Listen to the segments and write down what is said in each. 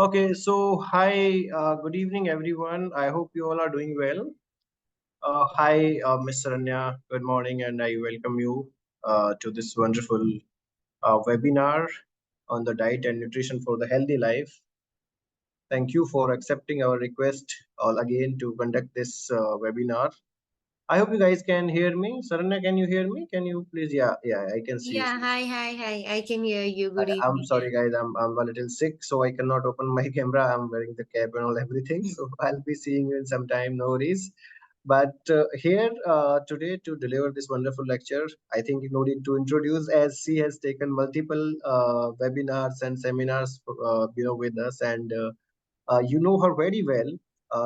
Okay, so hi, good evening, everyone. I hope you all are doing well. Hi, Ms. Sharanya. Good morning, and I welcome you to this wonderful webinar on the diet and nutrition for the healthy life. Thank you for accepting our request all again to conduct this webinar. I hope you guys can hear me. Sharanya, can you hear me? Can you please? Yeah, I can see you. Yeah, hi. I can hear you. Good I'm evening. sorry, guys. I'm a little sick, so I cannot open my camera. I'm wearing the cap and all everything. So I'll be seeing you in some time. No worries. But here today to deliver this wonderful lecture, I think no need to introduce as she has taken multiple webinars and seminars, with us, and you know her very well.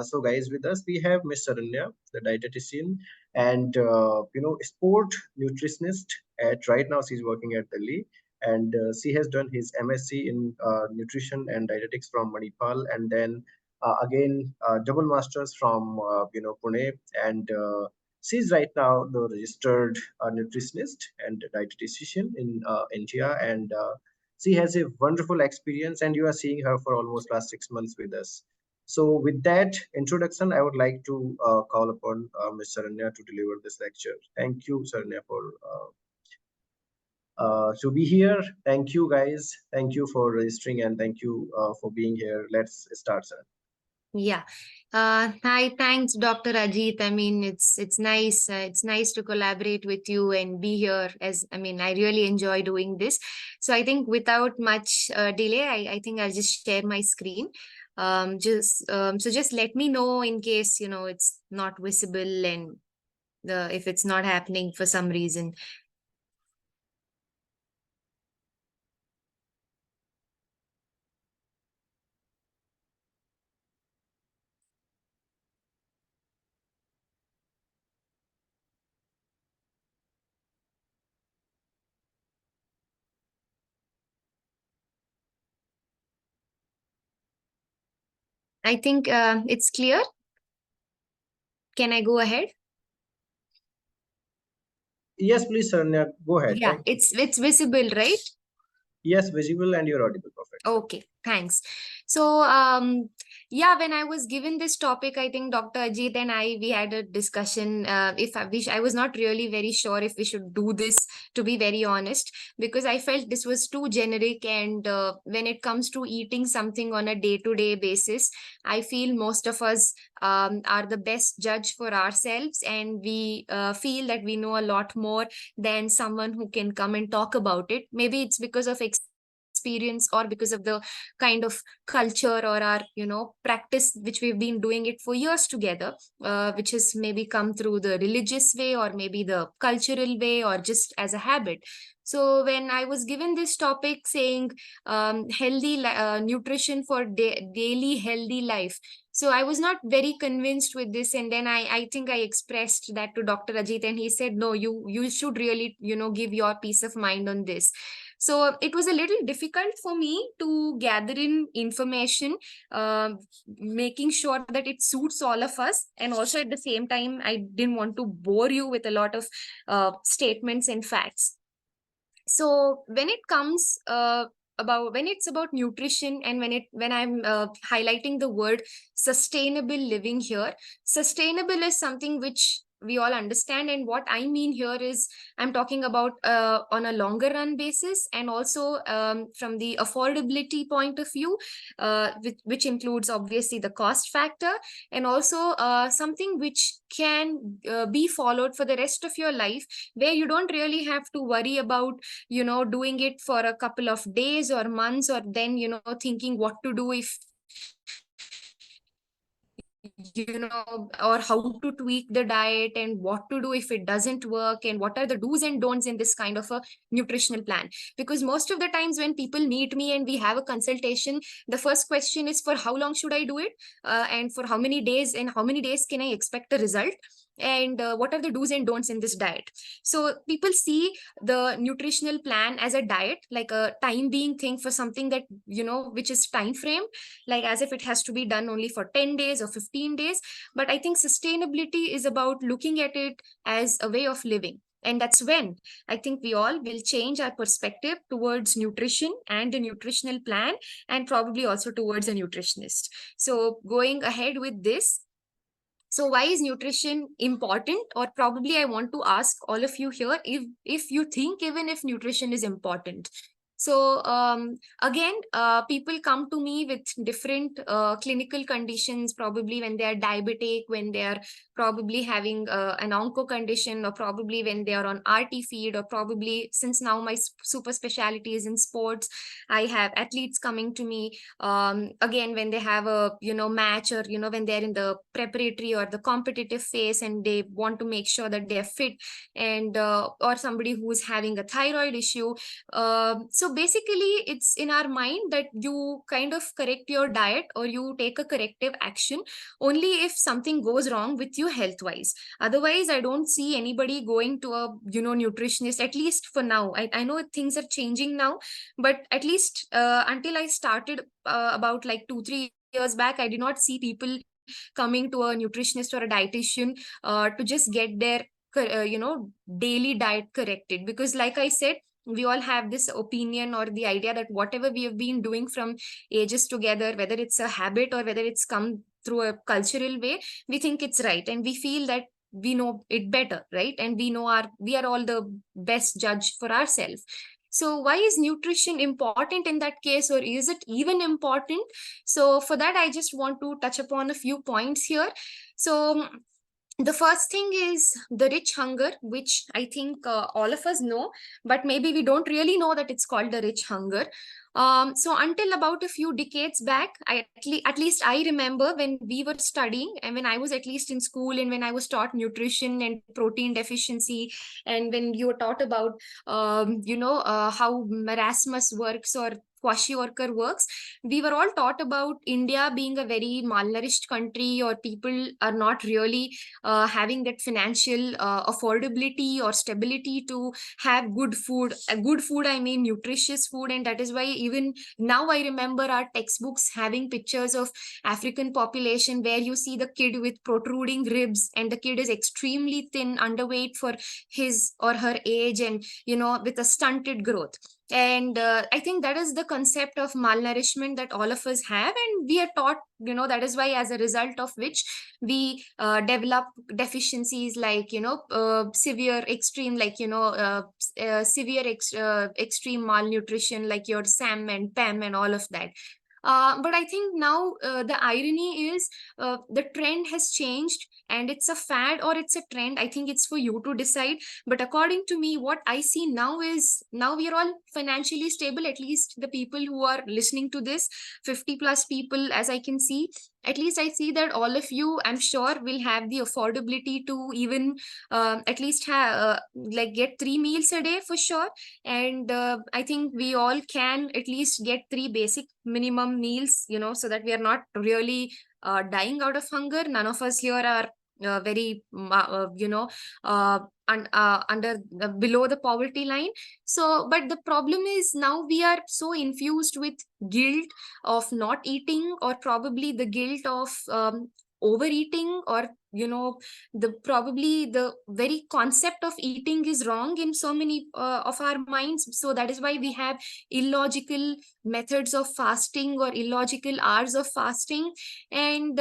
So, guys, with us we have Miss Sharanya, the dietitian, and sport nutritionist. At right now, she's working at Delhi, and she has done his MSc in nutrition and dietetics from Manipal, and then again double masters from Pune, and she's right now the registered nutritionist and dietitian in India, and she has a wonderful experience, and you are seeing her for almost last 6 months with us. So, with that introduction, I would like to call upon Ms. Saranya to deliver this lecture. Thank you, Saranya, for to be here. Thank you, guys. Thank you for registering, and thank you for being here. Let's start, sir. Yeah. Hi, thanks, Dr. Ajit. I mean, it's nice. It's nice to collaborate with you and be here. I really enjoy doing this. So I think without much delay, I think I'll just share my screen. Just let me know in case it's not visible and if it's not happening for some reason. I think it's clear. Can I go ahead? Yes, please, Saranya, go ahead. Yeah, Thank you. it's visible, right? Yes, visible, and you're audible. Perfect. Okay, thanks. So, yeah, when I was given this topic, I think Dr. Ajit and we had a discussion. If I wish, I was not really very sure if we should do this, to be very honest, because I felt this was too generic. And when it comes to eating something on a day-to-day basis, I feel most of us are the best judge for ourselves, and we feel that we know a lot more than someone who can come and talk about it. Maybe it's because of experience or because of the kind of culture or our practice which we've been doing it for years together, which has maybe come through the religious way or maybe the cultural way or just as a habit. So when I was given this topic saying healthy nutrition for daily healthy life, so I was not very convinced with this, and then I think I expressed that to Dr. Ajit, and he said, no, you should really give your peace of mind on this. So it was a little difficult for me to gather in information, making sure that it suits all of us. And also at the same time, I didn't want to bore you with a lot of statements and facts. So when it comes about when it's about nutrition, and when I'm highlighting the word sustainable living here, sustainable is something which we all understand, and what I mean here is I'm talking about on a longer run basis, and also from the affordability point of view, which includes obviously the cost factor, and also something which can be followed for the rest of your life, where you don't really have to worry about doing it for a couple of days or months, or then thinking what to do if or how to tweak the diet and what to do if it doesn't work, and what are the do's and don'ts in this kind of a nutritional plan. Because most of the times when people meet me and we have a consultation, the first question is, for how long should I do it, and for how many days, and how many days can I expect a result, and what are the do's and don'ts in this diet. So people see the nutritional plan as a diet, like a time being thing for something that which is time frame, like as if it has to be done only for 10 days or 15 days. But I think sustainability is about looking at it as a way of living, And that's when I think we all will change our perspective towards nutrition and a nutritional plan, and probably also towards a nutritionist. So going ahead with this, so why is nutrition important? Or probably I want to ask all of you here if you think even if nutrition is important. So again, people come to me with different clinical conditions, probably when they are diabetic, when they are probably having an onco condition, or probably when they are on RT feed, or probably, since now my super specialty is in sports, I have athletes coming to me again when they have a match, or when they're in the preparatory or the competitive phase and they want to make sure that they're fit, and or somebody who's having a thyroid issue. So basically it's in our mind that you kind of correct your diet, or you take a corrective action only if something goes wrong with you health wise. Otherwise I don't see anybody going to a nutritionist, at least for now. I know things are changing now, but at least until I started about like 2 3 years back, I did not see people coming to a nutritionist or a dietitian to just get their daily diet corrected. Because like I said, we all have this opinion or the idea that whatever we have been doing from ages together, whether it's a habit or whether it's come through a cultural way, we think it's right, and we feel that we know it better, right? And we are all the best judge for ourselves. So why is nutrition important in that case, or is it even important? So for that, I just want to touch upon a few points here. So the first thing is the rich hunger, which I think all of us know, but maybe we don't really know that it's called the rich hunger. So until about a few decades back, at least I remember when we were studying, and when I was at least in school, and when I was taught nutrition and protein deficiency, and when you were taught about how marasmus works or kwashiorkor works, we were all taught about India being a very malnourished country, or people are not really having that financial affordability or stability to have good food. Good food, I mean nutritious food. And that is why even now I remember our textbooks having pictures of African population where you see the kid with protruding ribs, and the kid is extremely thin, underweight for his or her age, and with a stunted growth. And I think that is the concept of malnourishment that all of us have, and we are taught, that is why, as a result of which we develop deficiencies like severe extreme, like extreme malnutrition, like your SAM and PAM and all of that. But I think now the irony is the trend has changed, and it's a fad or it's a trend. I think it's for you to decide. But according to me, what I see now is, now we are all financially stable, at least the people who are listening to this, 50 plus people, as I can see. At least I see that all of you, I'm sure, will have the affordability to even at least have like get 3 meals a day for sure. And I think we all can at least get 3 basic minimum meals, so that we are not really dying out of hunger. None of us here are very under below the poverty line. So but the problem is, now we are so infused with guilt of not eating, or probably the guilt of overeating, or the probably the very concept of eating is wrong in so many of our minds. So that is why we have illogical methods of fasting, or illogical hours of fasting. And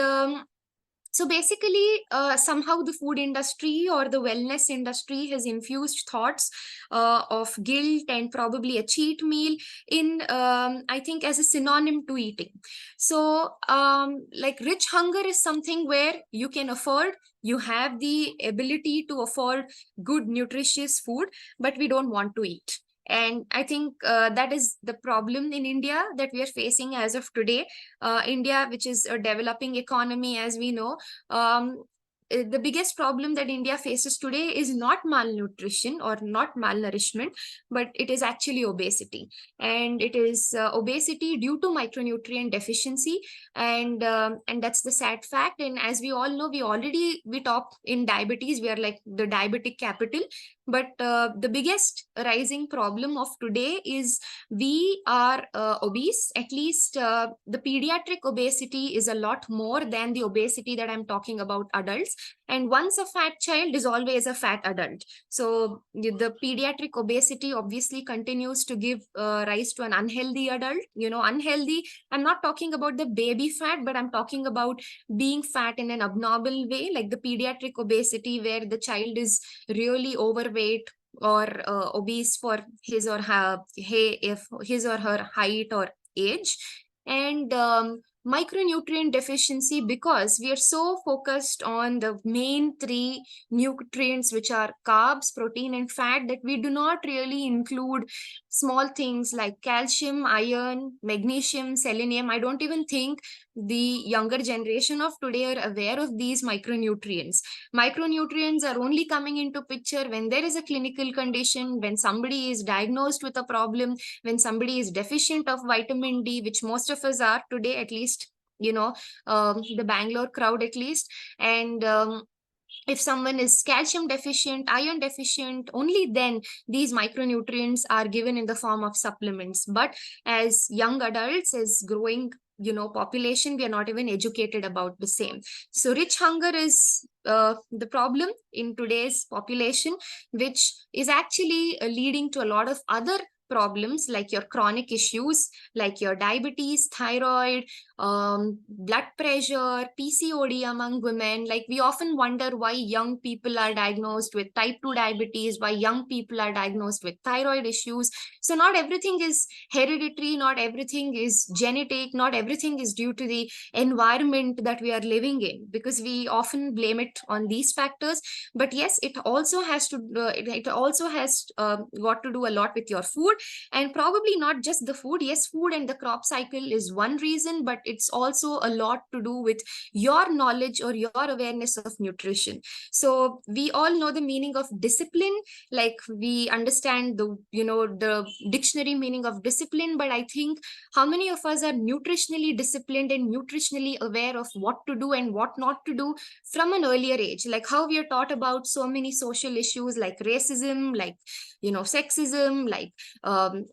so basically, somehow the food industry or the wellness industry has infused thoughts of guilt and probably a cheat meal in, I think, as a synonym to eating. So, like rich hunger is something where you can afford, you have the ability to afford good, nutritious food, but we don't want to eat. And I think that is the problem in India that we are facing as of today. India, which is a developing economy, as we know, um, the biggest problem that India faces today is not malnutrition or not malnourishment, but it is actually obesity. And it is obesity due to micronutrient deficiency. And that's the sad fact. And as we all know, we top in diabetes. We are like the diabetic capital. But the biggest rising problem of today is we are obese. At least the pediatric obesity is a lot more than the obesity that I'm talking about adults. days. And once a fat child is always a fat adult. So the pediatric obesity obviously continues to give rise to an unhealthy adult. Unhealthy, I'm not talking about the baby fat, but I'm talking about being fat in an abnormal way, like the pediatric obesity where the child is really overweight or obese for his or her if his or her height or age. And micronutrient deficiency, because we are so focused on the main three nutrients, which are carbs, protein, and fat, that we do not really include small things like calcium, iron, magnesium, selenium. I don't even think the younger generation of today are aware of these micronutrients. Micronutrients are only coming into picture when there is a clinical condition, when somebody is diagnosed with a problem, when somebody is deficient of vitamin D, which most of us are today, at least, the Bangalore crowd at least. And if someone is calcium deficient, iron deficient, only then these micronutrients are given in the form of supplements. But as young adults, as growing population, we are not even educated about the same. So rich hunger is the problem in today's population, which is actually leading to a lot of other problems, like your chronic issues, like your diabetes, thyroid, blood pressure, PCOD among women. Like, we often wonder why young people are diagnosed with type 2 diabetes, why young people are diagnosed with thyroid issues. So not everything is hereditary, not everything is genetic, not everything is due to the environment that we are living in, because we often blame it on these factors. But yes, it also has to it also has got to do a lot with your food, and probably not just the food. Yes, food and the crop cycle is one reason, but it's also a lot to do with your knowledge or your awareness of nutrition. So we all know the meaning of discipline, like we understand the dictionary meaning of discipline, but I think how many of us are nutritionally disciplined and nutritionally aware of what to do and what not to do from an earlier age? Like how we are taught about so many social issues like racism, like sexism, like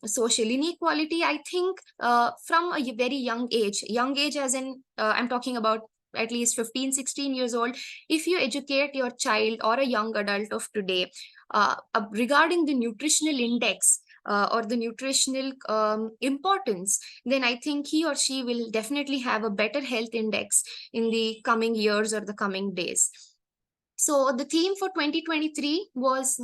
social inequality. I think from a very young age, as in I'm talking about at least 15, 16 years old, if you educate your child or a young adult of today regarding the nutritional index or the nutritional importance, then I think he or she will definitely have a better health index in the coming years or the coming days. So the theme for 2023 was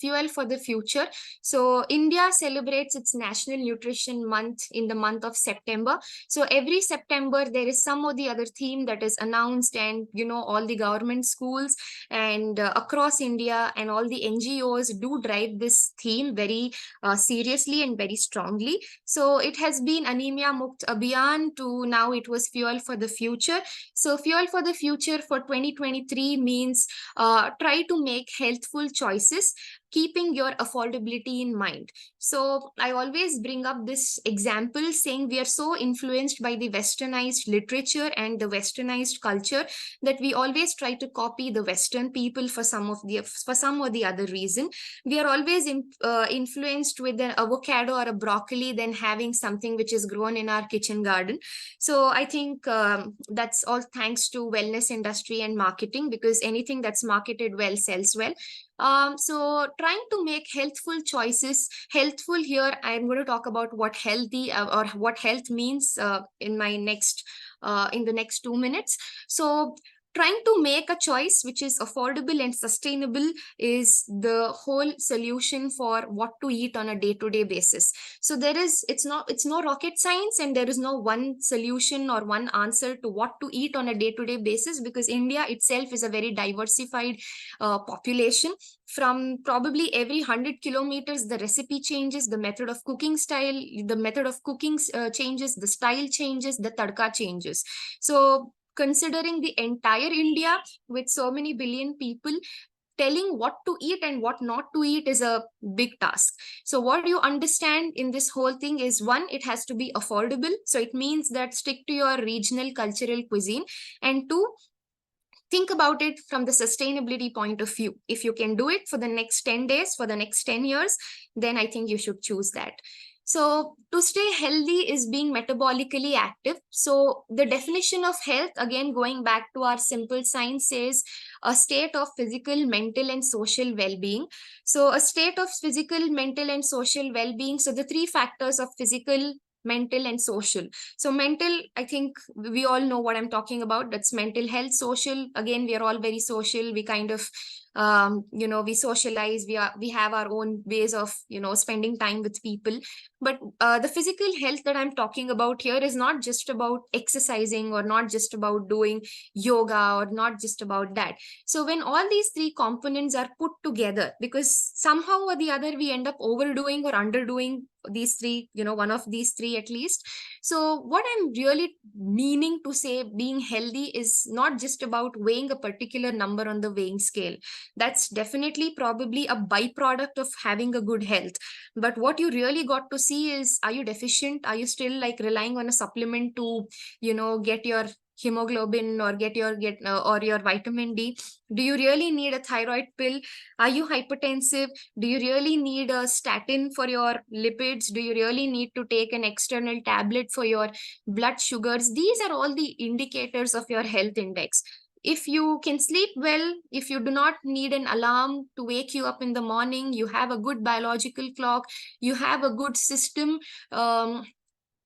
Fuel for the Future. So India celebrates its National Nutrition Month in the month of September. So every September there is some or the other theme that is announced, and all the government schools and across India and all the NGOs do drive this theme very seriously and very strongly. So it has been Anemia Mukt Abhiyan to now it was Fuel for the Future. So Fuel for the Future for 2023 means try to make healthful choices, keeping your affordability in mind. So I always bring up this example saying we are so influenced by the westernized literature and the westernized culture that we always try to copy the Western people for some or the other reason. We are always influenced with an avocado or a broccoli than having something which is grown in our kitchen garden. So I think that's all thanks to wellness industry and marketing, because anything that's marketed well sells well. So trying to make healthful choices. Healthful here, I'm going to talk about what healthy or what health means in the next 2 minutes. So trying to make a choice which is affordable and sustainable is the whole solution for what to eat on a day-to-day basis. So it's no rocket science, and there is no one solution or one answer to what to eat on a day-to-day basis, because India itself is a very diversified population. From probably every 100 kilometers, the recipe changes, the method of cooking changes, the style changes, the tadka changes. So considering the entire India with so many billion people, telling what to eat and what not to eat is a big task. So what you understand in this whole thing is, one, it has to be affordable. So it means that stick to your regional cultural cuisine. And two, think about it from the sustainability point of view. If you can do it for the next 10 days, for the next 10 years, then I think you should choose that. So, to stay healthy is being metabolically active. So, the definition of health, again, going back to our simple science, says a state of physical, mental, and social well being. So, a state of physical, mental, and social well being. So, the three factors of physical, mental, and social. So, mental, I think we all know what I'm talking about. That's mental health. Social, again, we are all very social. We kind of we socialize, we have our own ways of spending time with people. But the physical health that I'm talking about here is not just about exercising, or not just about doing yoga, or not just about that. So when all these three components are put together, because somehow or the other we end up overdoing or underdoing these three, one of these three at least. So what I'm really meaning to say, being healthy is not just about weighing a particular number on the weighing scale. That's definitely probably a byproduct of having a good health. But what you really got to see is, are you deficient? Are you still like relying on a supplement to get your hemoglobin, or or your vitamin D? Do you really need a thyroid pill? Are you hypertensive? Do you really need a statin for your lipids? Do you really need to take an external tablet for your blood sugars? These are all the indicators of your health index. If you can sleep well, if you do not need an alarm to wake you up in the morning, you have a good biological clock, you have a good system, um,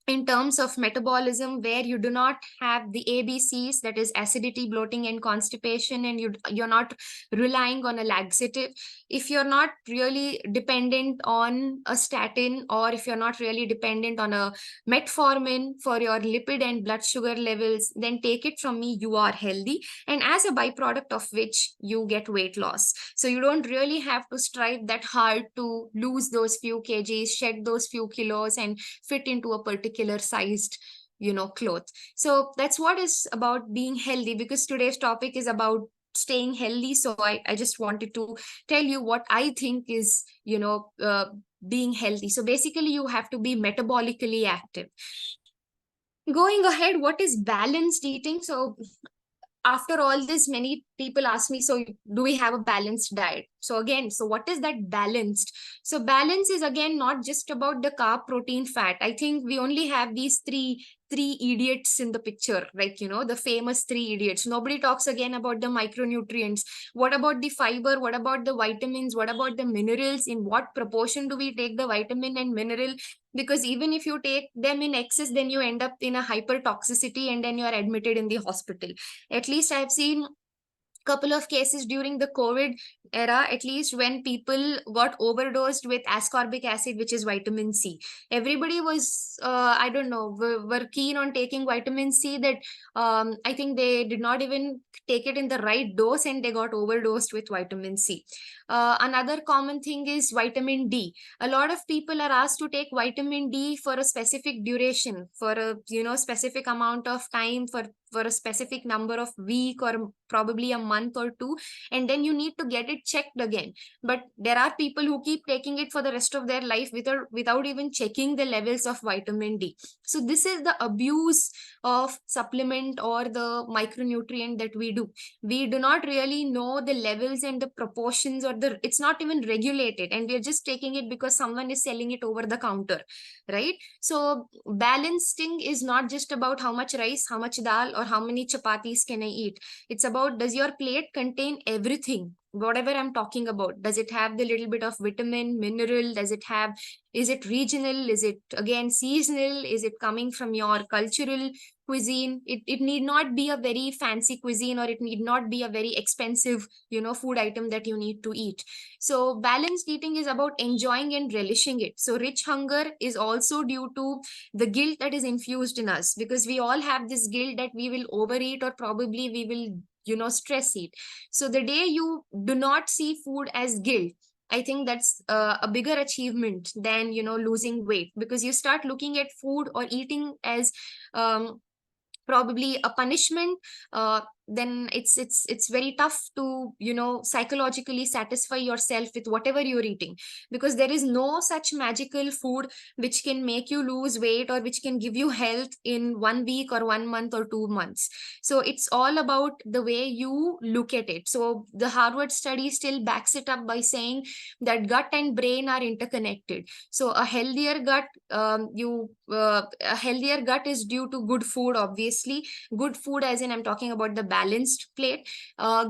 in terms of metabolism, where you do not have the ABCs, that is acidity, bloating, and constipation, and you're not relying on a laxative. If you're not really dependent on a statin, or if you're not really dependent on a metformin for your lipid and blood sugar levels, then take it from me, you are healthy. And as a byproduct of which, you get weight loss. So you don't really have to strive that hard to lose those few kgs, shed those few kilos, and fit into a particular sized cloth. So that's what is about being healthy, because today's topic is about staying healthy. So I just wanted to tell you what I think is being healthy. So basically, you have to be metabolically active. Going ahead, what is balanced eating? So after all this, many people ask me, so do we have a balanced diet? So again, so what is that balanced? So balance is again not just about the carb, protein, fat. I think we only have these three idiots in the picture, like the famous three idiots. Nobody talks again about the micronutrients. What about the fiber? What about the vitamins? What about the minerals? In what proportion do we take the vitamin and mineral? Because even if you take them in excess, then you end up in a hypertoxicity, and then you are admitted in the hospital. At least I've seen couple of cases during the COVID era, at least, when people got overdosed with ascorbic acid, which is vitamin C. Everybody was, I don't know, were keen on taking vitamin C, that I think they did not even take it in the right dose, and they got overdosed with vitamin C. Another common thing is vitamin D. A lot of people are asked to take vitamin D for a specific duration, for a specific amount of time, for a specific number of week, or probably a month or two, and then you need to get it checked again. But there are people who keep taking it for the rest of their life without even checking the levels of vitamin D. So this is the abuse of supplement or the micronutrient that we do. We do not really know the levels and the proportions, or it's not even regulated, and we're just taking it because someone is selling it over the counter, right? So balancing is not just about how much rice, how much dal, or how many chapatis can I eat. It's about, does your plate contain everything? Whatever I'm talking about, does it have the little bit of vitamin, mineral? Does it have, is it regional? Is it again seasonal? Is it coming from your cultural cuisine? It need not be a very fancy cuisine, or it need not be a very expensive, food item that you need to eat. So balanced eating is about enjoying and relishing it. So rich hunger is also due to the guilt that is infused in us, because we all have this guilt that we will overeat, or probably we will stress eat. So the day you do not see food as guilt, I think that's a bigger achievement than losing weight, because you start looking at food or eating as probably a punishment, then it's very tough to, psychologically satisfy yourself with whatever you're eating, because there is no such magical food which can make you lose weight or which can give you health in 1 week or 1 month or 2 months. So it's all about the way you look at it. So the Harvard study still backs it up by saying that gut and brain are interconnected. So a healthier gut, a healthier gut is due to good food. Obviously, good food, as in I'm talking about the balanced plate,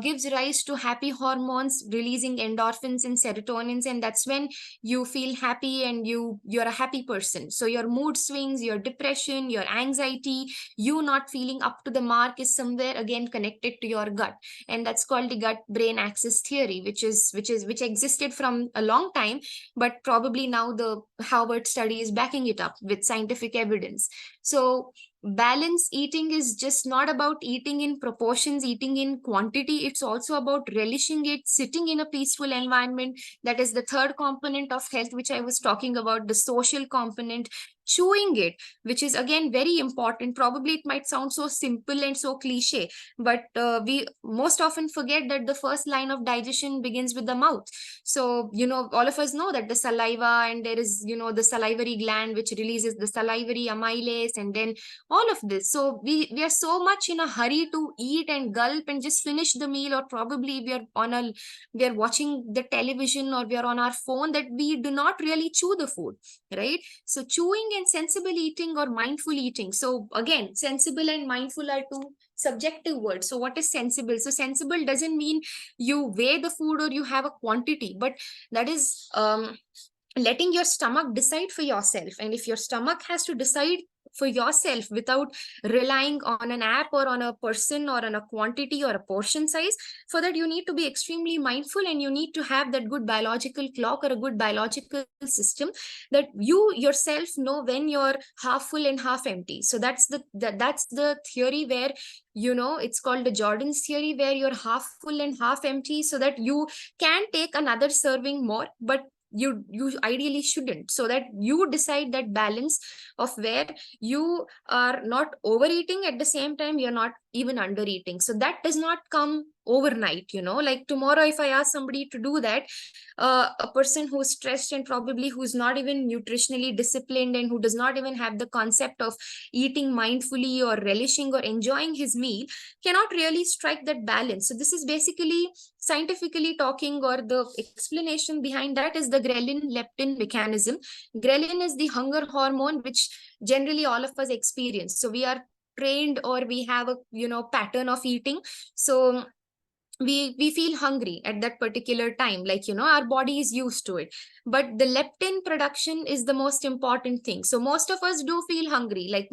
gives rise to happy hormones releasing endorphins and serotonins, and that's when you feel happy and you're a happy person. So your mood swings, your depression, your anxiety, you not feeling up to the mark is somewhere again connected to your gut. And that's called the gut brain axis theory, which existed from a long time, but probably now the Harvard study is backing it up with scientific evidence. So balance eating is just not about eating in proportions, eating in quantity. It's also about relishing it, sitting in a peaceful environment. That is the third component of health, which I was talking about, the social component. Chewing it, which is again very important. Probably it might sound so simple and so cliche, but we most often forget that the first line of digestion begins with the mouth. So, all of us know that the saliva, and there is, the salivary gland which releases the salivary amylase, and then all of this. So we are so much in a hurry to eat and gulp and just finish the meal, or probably we are watching the television or we are on our phone, that we do not really chew the food, right? So chewing and sensible eating or mindful eating. So again, sensible and mindful are two subjective words. So what is sensible? So sensible doesn't mean you weigh the food or you have a quantity, but that is letting your stomach decide for yourself. And if your stomach has to decide for yourself without relying on an app or on a person or on a quantity or a portion size, for that you need to be extremely mindful, and you need to have that good biological clock or a good biological system, that you yourself know when you're half full and half empty. So that's the theory where, it's called the Jordan's theory, where you're half full and half empty, so that you can take another serving more, but you ideally shouldn't. So that you decide that balance of where you are not overeating, at the same time you're not even undereating. So that does not come overnight. Like tomorrow, if I ask somebody to do that, a person who's stressed and probably who's not even nutritionally disciplined and who does not even have the concept of eating mindfully or relishing or enjoying his meal, cannot really strike that balance. So this is basically, scientifically talking, or the explanation behind that is the ghrelin leptin mechanism. Ghrelin is the hunger hormone which generally all of us experience. So we are trained, or we have a pattern of eating. So we feel hungry at that particular time, like, our body is used to it. But the leptin production is the most important thing. So most of us do feel hungry, like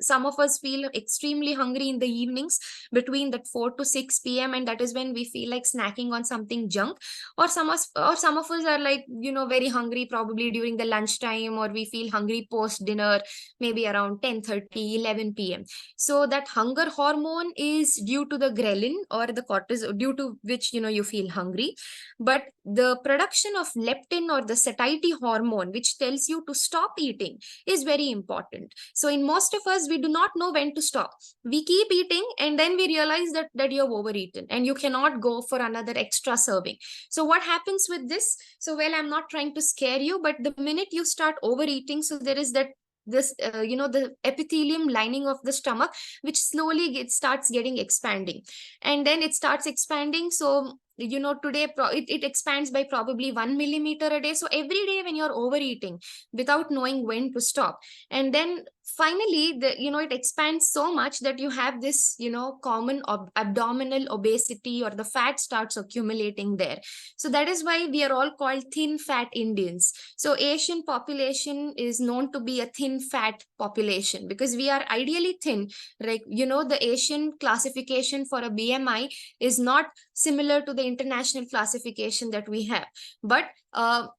some of us feel extremely hungry in the evenings between that 4 to 6 p.m, and that is when we feel like snacking on something junk. Or some of us are like, very hungry probably during the lunchtime, or we feel hungry post dinner, maybe around 10:30, 11 p.m. So that hunger hormone is due to the ghrelin or the cortisol, due to which you feel hungry. But the production of leptin or the satiety hormone, which tells you to stop eating, is very important. So in most of us, we do not know when to stop. We keep eating, and then we realize that you've overeaten and you cannot go for another extra serving. So what happens with this? So, well, I'm not trying to scare you, but the minute you start overeating, so there is that this the epithelium lining of the stomach, which slowly starts getting expanding, and then it starts expanding. So today it expands by probably 1 millimeter a day. So every day when you're overeating without knowing when to stop, and then finally it expands so much that you have this common abdominal obesity, or the fat starts accumulating there. So that is why we are all called thin fat Indians. So Asian population is known to be a thin fat population because we are ideally thin. Like, the Asian classification for a BMI is not similar to the international classification that we have. But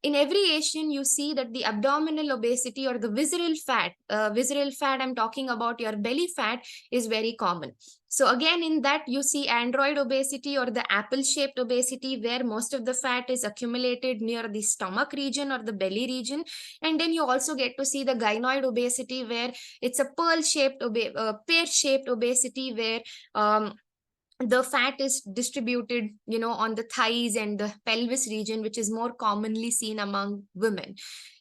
in every Asian, you see that the abdominal obesity or the visceral fat, I'm talking about your belly fat, is very common. So again, in that you see android obesity or the apple-shaped obesity, where most of the fat is accumulated near the stomach region or the belly region. And then you also get to see the gynoid obesity, where it's a pear-shaped obesity, where the fat is distributed, on the thighs and the pelvis region, which is more commonly seen among women.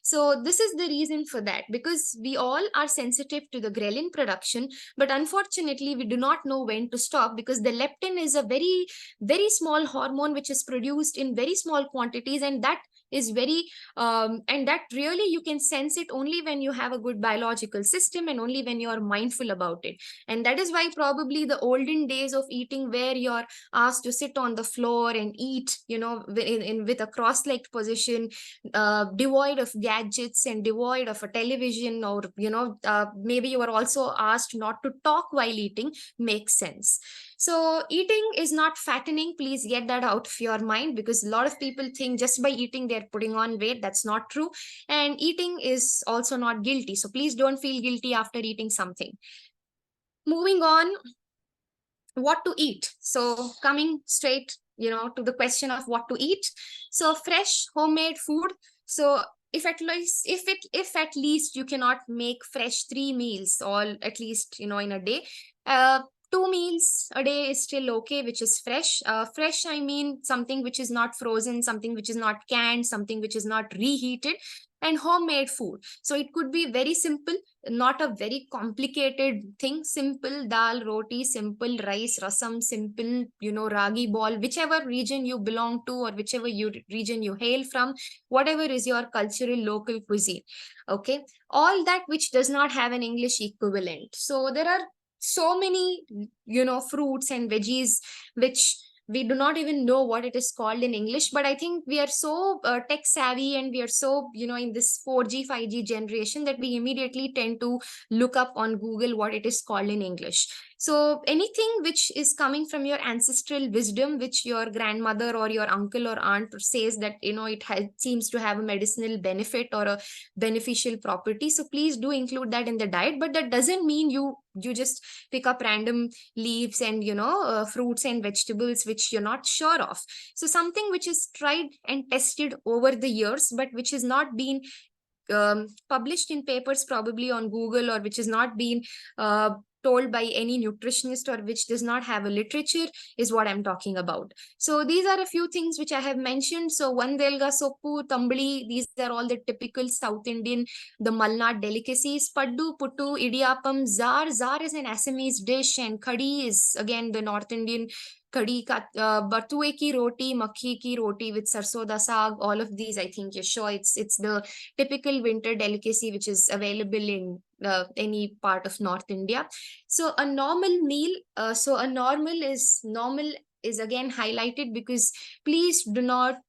So this is the reason for that, because we all are sensitive to the ghrelin production, but unfortunately we do not know when to stop, because the leptin is a very, very small hormone which is produced in very small quantities, and that is very and that really you can sense it only when you have a good biological system, and only when you are mindful about it. And that is why probably the olden days of eating, where you're asked to sit on the floor and eat, with a cross-legged position, devoid of gadgets and devoid of a television, or maybe you are also asked not to talk while eating, makes sense. So eating is not fattening. Please get that out of your mind, because a lot of people think just by eating they're putting on weight. That's not true. And eating is also not guilty. So please don't feel guilty after eating something. Moving on, what to eat. So coming straight, to the question of what to eat. So fresh homemade food. So if at least you cannot make fresh 3 meals all at least, in a day, 2 meals a day is still okay, which is fresh. Fresh, I mean something which is not frozen, something which is not canned, something which is not reheated, and homemade food. So it could be very simple, not a very complicated thing. Simple dal, roti, simple rice, rasam, simple, ragi ball, whichever region you belong to, or whichever region you hail from, whatever is your cultural local cuisine. Okay. All that which does not have an English equivalent. So there are so many, fruits and veggies which we do not even know what it is called in English. But I think we are so tech savvy, and we are so, in this 4G 5G generation, that we immediately tend to look up on Google what it is called in English. So anything which is coming from your ancestral wisdom, which your grandmother or your uncle or aunt says that, seems to have a medicinal benefit or a beneficial property, so please do include that in the diet. But that doesn't mean you just pick up random leaves and, fruits and vegetables which you're not sure of. So something which is tried and tested over the years, but which has not been published in papers, probably on Google, or which has not been told by any nutritionist, or which does not have a literature, is what I'm talking about. So these are a few things which I have mentioned. So vandelga soppu, tambali, these are all the typical South Indian, the Malnad delicacies. Paddu, puttu, idiyappam, zar is an Assamese dish, and khadi is again the North Indian kadi ka, batue ki roti, makhi ki roti with sarson da saag. All of these, I think you're sure it's the typical winter delicacy which is available in any part of North India. So a normal meal, so a normal is again highlighted, because please do not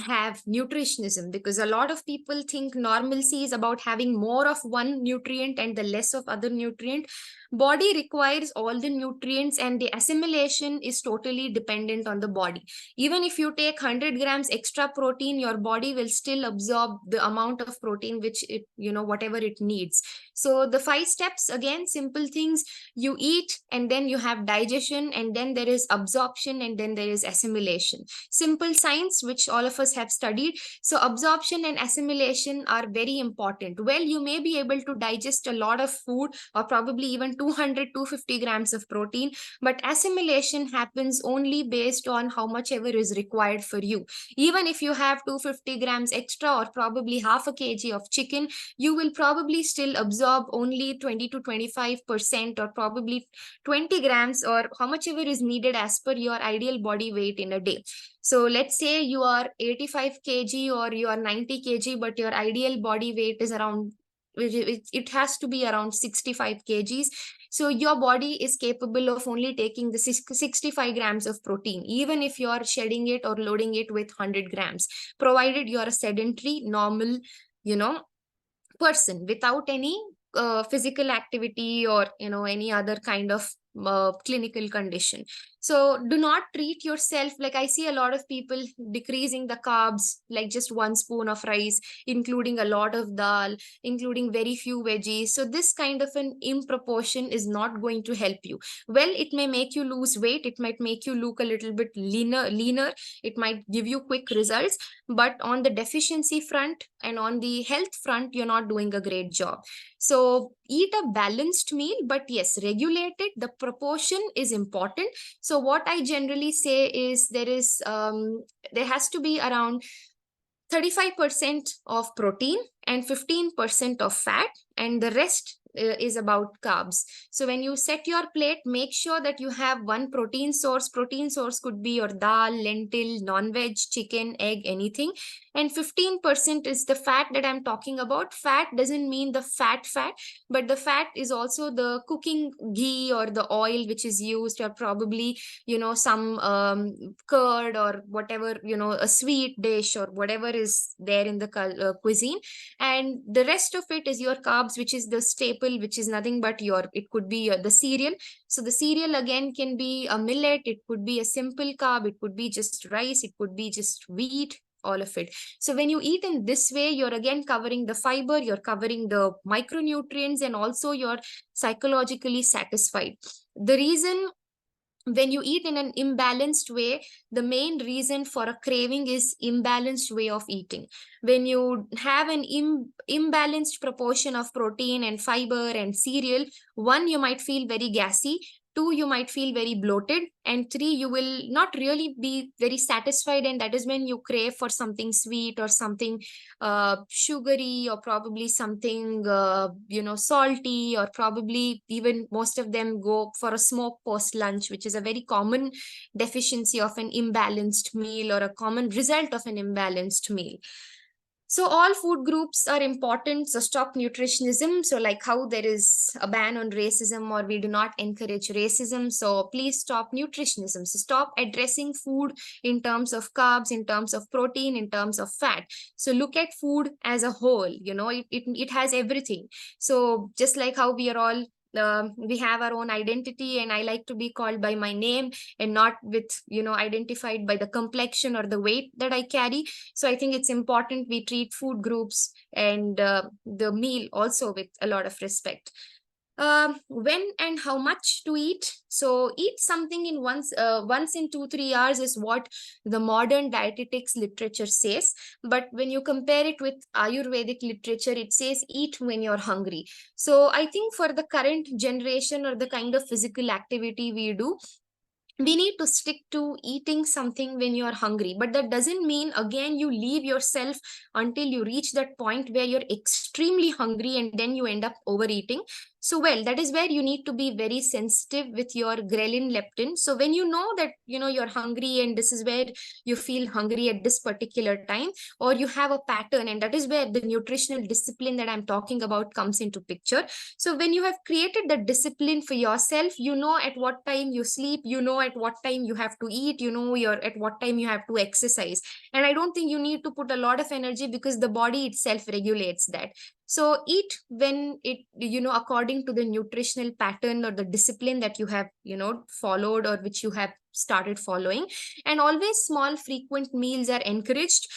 have nutritionism, because a lot of people think normalcy is about having more of one nutrient and the less of other nutrient. Body requires all the nutrients, and the assimilation is totally dependent on the body. Even if you take 100 grams extra protein, your body will still absorb the amount of protein which it, whatever it needs. So the 5 steps, again, simple things: you eat, and then you have digestion, and then there is absorption, and then there is assimilation. Simple science which all of us have studied. So absorption and assimilation are very important. Well, you may be able to digest a lot of food, or probably even 200 250 grams of protein, but assimilation happens only based on how much ever is required for you. Even if you have 250 grams extra, or probably half a kg of chicken, you will probably still absorb only 20 to 25%, or probably 20 grams, or how much ever is needed as per your ideal body weight in a day. So let's say you are 85 kg or you are 90 kg, but your ideal body weight is around, it has to be around 65 kgs. So your body is capable of only taking the 65 grams of protein, even if you are shedding it or loading it with 100 grams, provided you are a sedentary, normal, you know, person without any physical activity, or any other kind of clinical condition. So do not treat yourself. Like, I see a lot of people decreasing the carbs, like just 1 spoon of rice, including a lot of dal, including very few veggies. So this kind of an improportion is not going to help you. Well, it may make you lose weight, it might make you look a little bit leaner, it might give you quick results, but on the deficiency front and on the health front, you're not doing a great job. So eat a balanced meal, but yes, regulate it. The proportion is important. So what I generally say is there has to be around 35% of protein and 15% of fat, and the rest is about carbs. So when you set your plate, make sure that you have one protein source. Protein source could be your dal, lentil, non-veg, chicken, egg, anything. And 15% is the fat that I'm talking about. Fat doesn't mean the fat, but the fat is also the cooking ghee or the oil which is used, or probably, some curd or whatever, a sweet dish or whatever is there in the cuisine. And the rest of it is your carbs, which is the staple, which is nothing but it could be the cereal. So the cereal again can be a millet, it could be a simple carb, it could be just rice, it could be just wheat, all of it. So when you eat in this way, you're again covering the fiber, you're covering the micronutrients, and also you're psychologically satisfied. The reason when you eat in an imbalanced way, the main reason for a craving is imbalanced way of eating. When you have an imbalanced proportion of protein and fiber and cereal, one, you might feel very gassy, two, you might feel very bloated, and three, you will not really be very satisfied, and that is when you crave for something sweet or something sugary, or probably something salty, or probably even most of them go for a smoke post lunch, which is a very common deficiency of an imbalanced meal, or a common result of an imbalanced meal. So all food groups are important. So stop nutritionism. So like how there is a ban on racism, or we do not encourage racism, so please stop nutritionism. So stop addressing food in terms of carbs, in terms of protein, in terms of fat. So look at food as a whole. It has everything. So just like how we are all we have our own identity, and I like to be called by my name and not with identified by the complexion or the weight that I carry. So I think it's important we treat food groups and the meal also with a lot of respect. When and how much to eat? So eat something in once in 2-3 hours is what the modern dietetics literature says. But when you compare it with Ayurvedic literature, it says eat when you're hungry. So I think for the current generation, or the kind of physical activity we do, we need to stick to eating something when you're hungry. But that doesn't mean again you leave yourself until you reach that point where you're extremely hungry and then you end up overeating. So well, that is where you need to be very sensitive with your ghrelin leptin. So when you know that you're hungry, and this is where you feel hungry at this particular time, or you have a pattern, and that is where the nutritional discipline that I'm talking about comes into picture. So when you have created the discipline for yourself, you know at what time you sleep, you know at what time you have to eat, you're at what time you have to exercise. And I don't think you need to put a lot of energy, because the body itself regulates that. So eat when it, according to the nutritional pattern or the discipline that you have, followed, or which you have started following. And always small frequent meals are encouraged.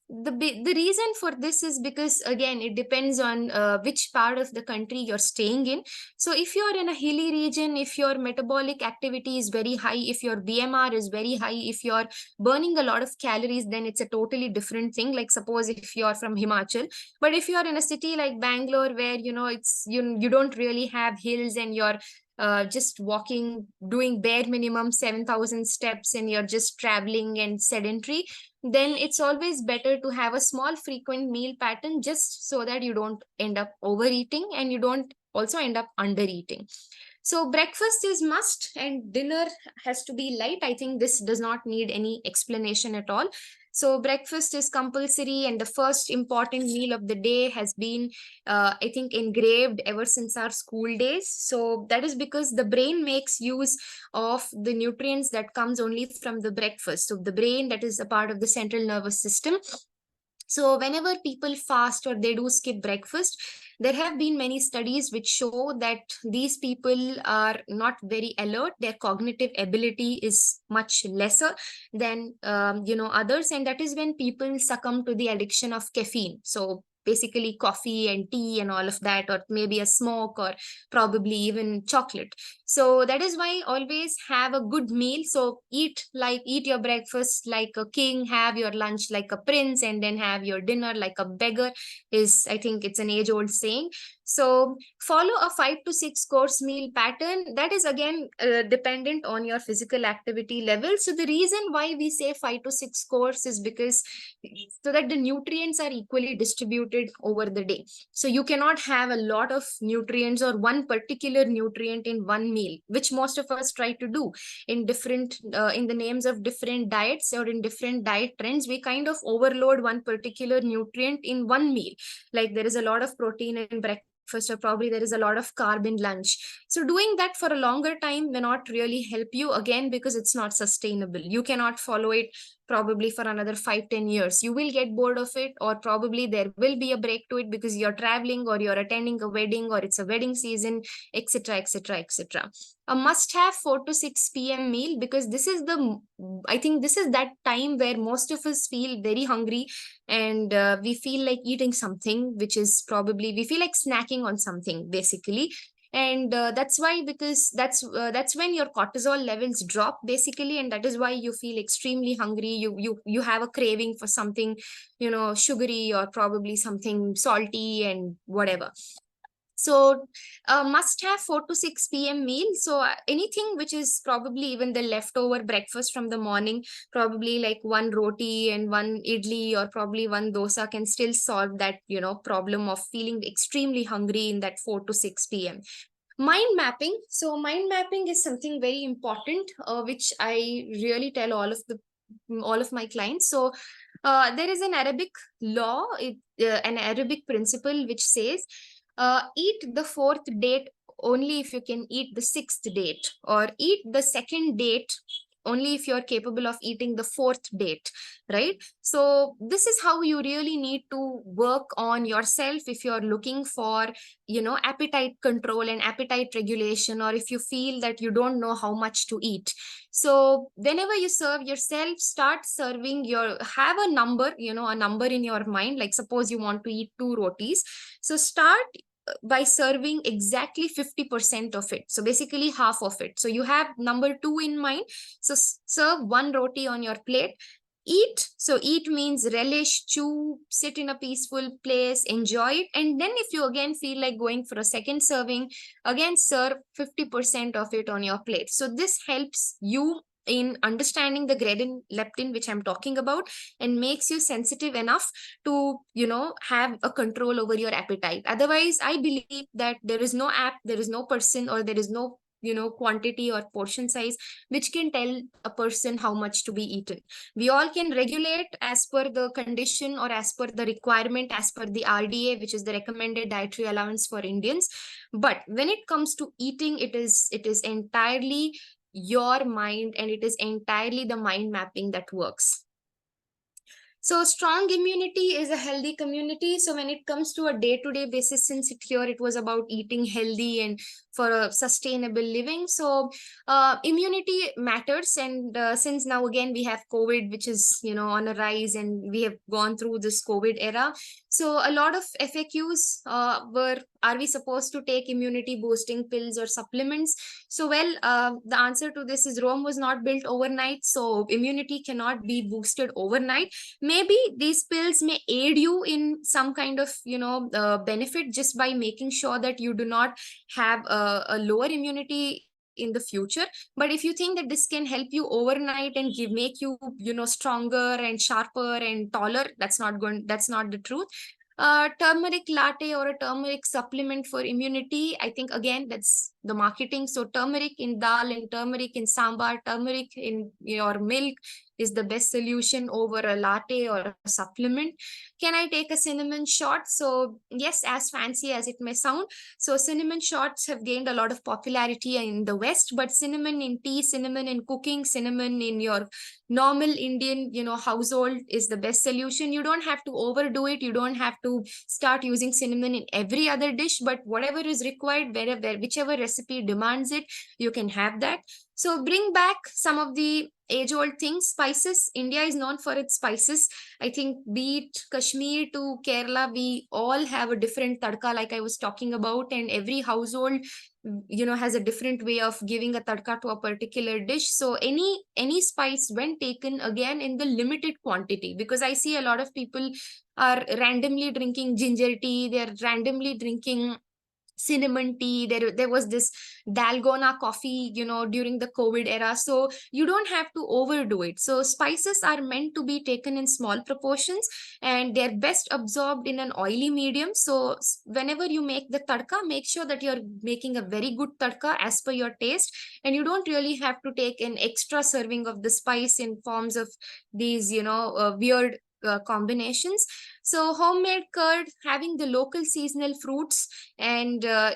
The reason for this is because again it depends on which part of the country you're staying in. So if you're in a hilly region, if your metabolic activity is very high, if your BMR is very high, if you're burning a lot of calories, then it's a totally different thing. Like suppose if you're from Himachal, but if you're in a city like Bangalore, where it's you don't really have hills, and you're just walking, doing bare minimum 7,000 steps, and you're just traveling and sedentary, then it's always better to have a small frequent meal pattern, just so that you don't end up overeating and you don't also end up undereating. So breakfast is must and dinner has to be light. I think this does not need any explanation at all. So breakfast is compulsory, and the first important meal of the day has been, I think, engraved ever since our school days. So that is because the brain makes use of the nutrients that comes only from the breakfast. So the brain, that is a part of the central nervous system. So whenever people fast or they do skip breakfast, there have been many studies which show that these people are not very alert. Their cognitive ability is much lesser than others, and that is when people succumb to the addiction of caffeine. So basically coffee and tea and all of that, or maybe a smoke, or probably even chocolate. So that is why always have a good meal. So eat your breakfast like a king, have your lunch like a prince, and then have your dinner like a beggar. Is, I think it's an age old saying. So follow a 5 to 6 course meal pattern. That is again dependent on your physical activity level. So the reason why we say 5 to 6 course is because so that the nutrients are equally distributed over the day. So you cannot have a lot of nutrients or one particular nutrient in one meal, which most of us try to do in different in the names of different diets or in different diet trends. We kind of overload one particular nutrient in one meal. Like there is a lot of protein in breakfast, or probably there is a lot of carb in lunch. So doing that for a longer time may not really help you, again, because it's not sustainable. You cannot follow it probably for another 5 10 years. You will get bored of it, or probably there will be a break to it because you're traveling or you're attending a wedding or it's a wedding season, etc., etc., etc. A must have 4 to 6 p.m. meal, because this is the, I think this is that time where most of us feel very hungry, and we feel like eating something, which is probably we feel like snacking on something basically. And that's why, because that's when your cortisol levels drop basically, and that is why you feel extremely hungry. You have a craving for something, sugary or probably something salty and whatever. So must have 4 to 6 p.m meal. So anything which is probably even the leftover breakfast from the morning, probably like one roti and one idli or probably one dosa, can still solve that problem of feeling extremely hungry in that 4 to 6 p.m. Mind mapping. So mind mapping is something very important, which I really tell all of my clients. So there is an Arabic law, an Arabic principle which says, eat the fourth date only if you can eat the sixth date, or eat the second date only if you're capable of eating the fourth date, right? So this is how you really need to work on yourself if you're looking for appetite control and appetite regulation, or if you feel that you don't know how much to eat. So whenever you serve yourself, start serving your have a number, a number in your mind. Like suppose you want to eat two rotis, so start by serving exactly 50% of it, so basically half of it. So you have number 2 in mind. So serve one roti on your plate. Eat. So eat means relish, chew, sit in a peaceful place, enjoy it. And then if you again feel like going for a second serving, again serve 50% of it on your plate. So this helps you in understanding the ghrelin leptin which I'm talking about, and makes you sensitive enough to have a control over your appetite. Otherwise, I believe that there is no app, there is no person, or there is no quantity or portion size which can tell a person how much to be eaten. We all can regulate as per the condition or as per the requirement, as per the RDA, which is the recommended dietary allowance for Indians. But when it comes to eating, it is entirely your mind, and it is entirely the mind mapping that works. So strong immunity is a healthy community. So when it comes to a day-to-day basis, since it was about eating healthy and for a sustainable living, so immunity matters. And since now again we have COVID, which is on a rise, and we have gone through this COVID era, so a lot of FAQs were, are we supposed to take immunity boosting pills or supplements? So well, the answer to this is Rome was not built overnight, so immunity cannot be boosted overnight. Maybe these pills may aid you in some kind of benefit, just by making sure that you do not have a lower immunity in the future. But if you think that this can help you overnight and make you stronger and sharper and taller, that's not the truth. Turmeric latte or a turmeric supplement for immunity, I think again that's the marketing. So turmeric in dal and turmeric in sambar, turmeric in your milk is the best solution over a latte or a supplement. Can I take a cinnamon shot? So yes, as fancy as it may sound, so cinnamon shots have gained a lot of popularity in the West, but cinnamon in tea, cinnamon in cooking, cinnamon in your normal Indian household is the best solution. You don't have to overdo it, you don't have to start using cinnamon in every other dish, but whatever is required, wherever whichever recipe demands it, you can have that. So bring back some of the age old things. Spices, India is known for its spices. I think be it Kashmir to Kerala, we all have a different tadka, like I was talking about, and every household has a different way of giving a tadka to a particular dish. So any spice, when taken again in the limited quantity, because I see a lot of people are randomly drinking ginger tea, they're randomly drinking cinnamon tea. There was this dalgona coffee, during the COVID era. So you don't have to overdo it. So spices are meant to be taken in small proportions, and they're best absorbed in an oily medium. So whenever you make the tadka, make sure that you're making a very good tadka as per your taste, and you don't really have to take an extra serving of the spice in forms of these weird combinations. So homemade curd, having the local seasonal fruits, and uh,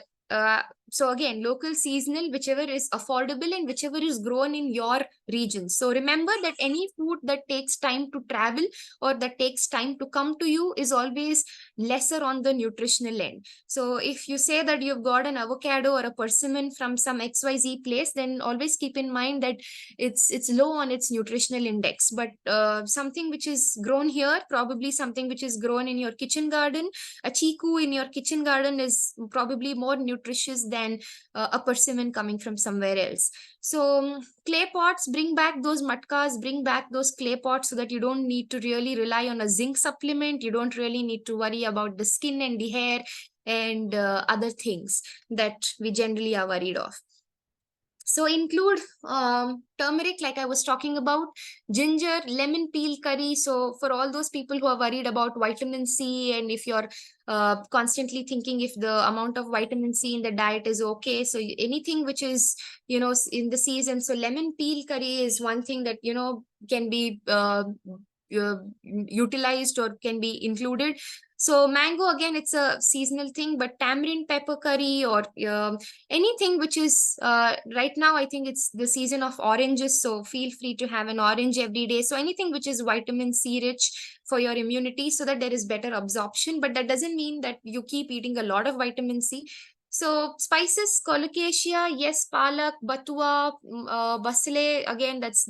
so again, local seasonal, whichever is affordable and whichever is grown in your region. So remember that any food that takes time to travel or that takes time to come to you is always lesser on the nutritional end. So if you say that you've got an avocado or a persimmon from some XYZ place, then always keep in mind that it's low on its nutritional index. But something which is grown here, probably something which is grown in your kitchen garden, a chiku in your kitchen garden is probably more nutritious than a persimmon coming from somewhere else. So clay pots, bring back those matkas, bring back those clay pots, so that you don't need to really rely on a zinc supplement. You don't really need to worry about the skin and the hair and other things that we generally are worried of. So include turmeric, like I was talking about, ginger, lemon peel curry. So for all those people who are worried about vitamin C, and if you're constantly thinking if the amount of vitamin C in the diet is okay, so anything which is in the season. So lemon peel curry is one thing that can be utilized or can be included. So mango, again, it's a seasonal thing, but tamarind pepper curry, or anything which is right now, I think it's the season of oranges, so feel free to have an orange every day. So anything which is vitamin C rich for your immunity, so that there is better absorption. But that doesn't mean that you keep eating a lot of vitamin C. So spices, colocasia, yes, palak, batua, basile, again, that's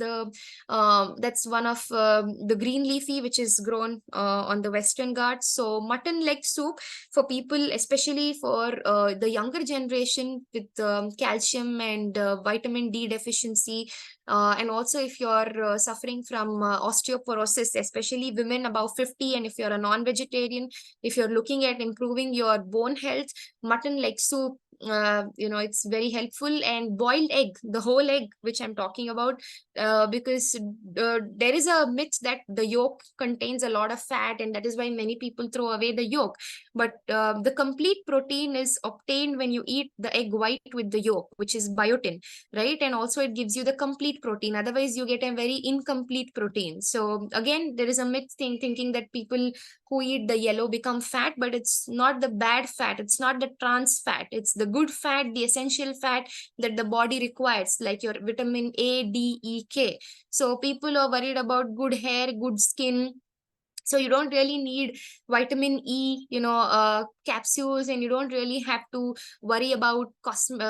one of the green leafy which is grown on the Western Ghats. So mutton leg soup for people, especially for the younger generation with calcium and vitamin D deficiency. And also, if you're suffering from osteoporosis, especially women above 50, and if you're a non-vegetarian, if you're looking at improving your bone health, mutton leg soup, it's very helpful. And boiled egg, the whole egg, which I'm talking about, because there is a myth that the yolk contains a lot of fat, and that is why many people throw away the yolk. But the complete protein is obtained when you eat the egg white with the yolk, which is biotin, right? And also it gives you the complete protein. Otherwise, you get a very incomplete protein. So again, there is a myth thinking that people who eat the yellow become fat, but it's not the bad fat. It's not the trans fat. It's the good fat, the essential fat that the body requires, like your vitamin A, D, E, K. So people are worried about good hair, good skin. So you don't really need vitamin E, capsules, and you don't really have to worry about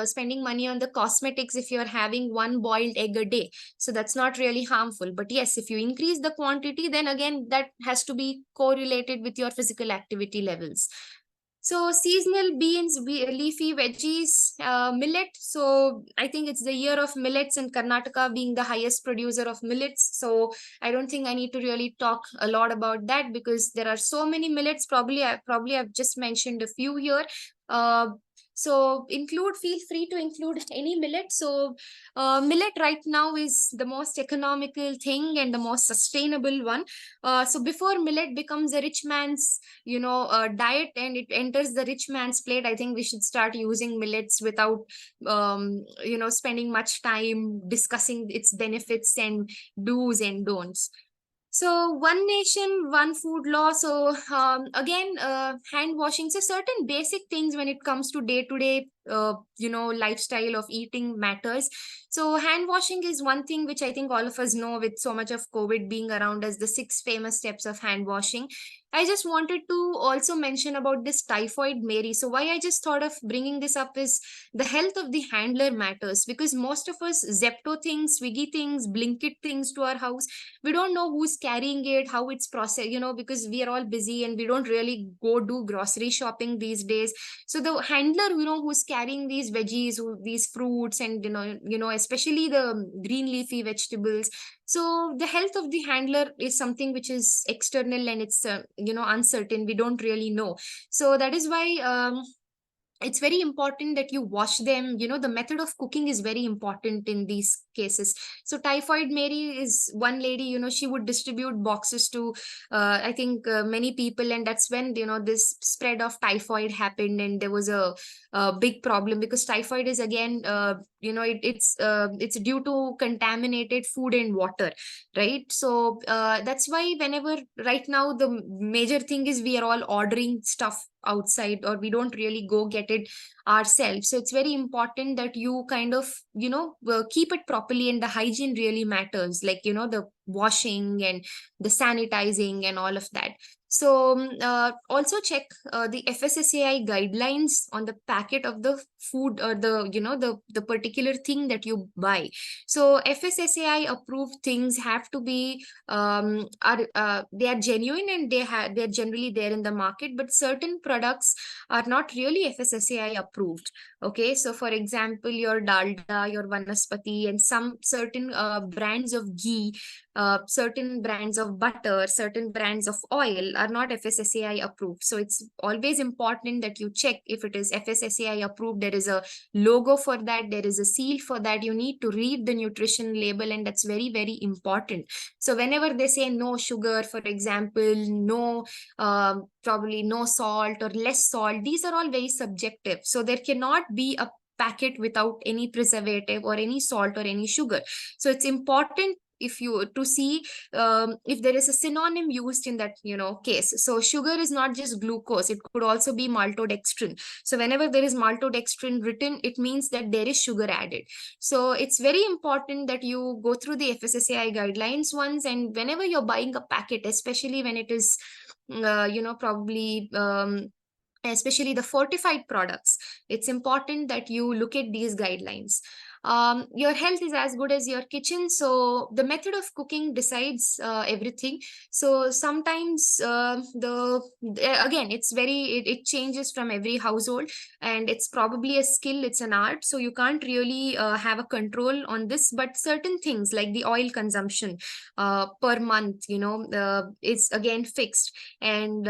spending money on the cosmetics if you're having one boiled egg a day. So that's not really harmful. But yes, if you increase the quantity, then again, that has to be correlated with your physical activity levels. So seasonal beans, leafy veggies, millet. So I think it's the year of millets, and Karnataka being the highest producer of millets. So I don't think I need to really talk a lot about that, because there are so many millets. Probably I've just mentioned a few here. Uh, so feel free to include any millet. So millet right now is the most economical thing and the most sustainable one. So before millet becomes a rich man's diet and it enters the rich man's plate, I think we should start using millets without spending much time discussing its benefits and do's and don'ts. So one nation, one food law. So again, hand washing. So certain basic things when it comes to day to day, lifestyle of eating matters. So hand washing is one thing which I think all of us know, with so much of COVID being around us, the 6 famous steps of hand washing. I just wanted to also mention about this typhoid Mary. So why I just thought of bringing this up is the health of the handler matters, because most of us Zepto things, Swiggy things, Blinkit things to our house. We don't know who's carrying it, how it's processed, because we are all busy and we don't really go do grocery shopping these days. So the handler, who's carrying these veggies, these fruits, and especially the green leafy vegetables. So the health of the handler is something which is external, and it's uncertain. We don't really know. So that is why it's very important that you wash them. The method of cooking is very important in these cases. So typhoid Mary is one lady, she would distribute boxes to I think many people, and that's when this spread of typhoid happened, and there was a big problem, because typhoid is again it's due to contaminated food and water, right? So that's why whenever, right now, the major thing is we are all ordering stuff outside, or we don't really go get it ourselves. So it's very important that you kind of keep it properly, and the hygiene really matters, like the washing and the sanitizing and all of that. So also check the FSSAI guidelines on the packet of the food, or the particular thing that you buy. So FSSAI approved things have to be are they are genuine, and they're generally there in the market, but certain products are not really FSSAI approved. Okay, so for example, your dalda, your vanaspati, and some certain brands of ghee, certain brands of butter, certain brands of oil are not FSSAI approved. So it's always important that you check if it is FSSAI approved. There is a logo for that, there is a seal for that. You need to read the nutrition label, and that's very, very important. So whenever they say no sugar, for example, no probably no salt or less salt, these are all very subjective. So there cannot be a packet without any preservative or any salt or any sugar. So it's important if you to see if there is a synonym used in that case. So sugar is not just glucose, it could also be maltodextrin. So whenever there is maltodextrin written, it means that there is sugar added. So it's very important that you go through the FSSAI guidelines once, and whenever you're buying a packet, especially when it is probably especially the fortified products, it's important that you look at these guidelines. Your health is as good as your kitchen, so the method of cooking decides everything. So sometimes again, it changes from every household, and it's probably a skill, it's an art, so you can't really have a control on this. But certain things like the oil consumption per month, is again fixed. And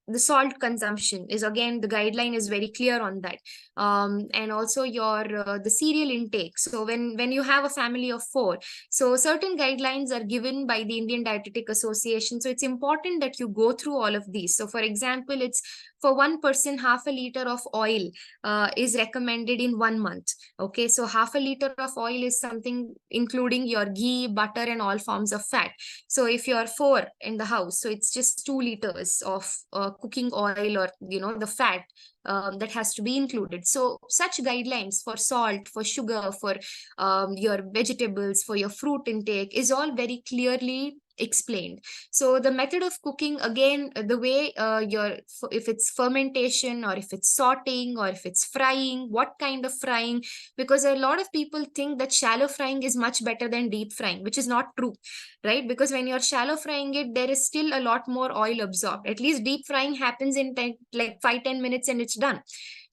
the salt consumption is, again, the guideline is very clear on that. And also your the cereal intake. So when you have a family of four, so certain guidelines are given by the Indian Dietetic Association. So it's important that you go through all of these. So for example, it's for one person, half a liter of oil is recommended in 1 month. Okay, so half a liter of oil is something including your ghee, butter, and all forms of fat. So if you're four in the house, so it's just 2 liters of cooking oil, or the fat that has to be included. So such guidelines for salt, for sugar, for your vegetables, for your fruit intake is all very clearly explained. So the method of cooking, again, the way if it's fermentation, or if it's sauteing, or if it's frying, what kind of frying, because a lot of people think that shallow frying is much better than deep frying, which is not true, right? Because when you're shallow frying it, there is still a lot more oil absorbed. At least deep frying happens in like 5-10 minutes and it's done.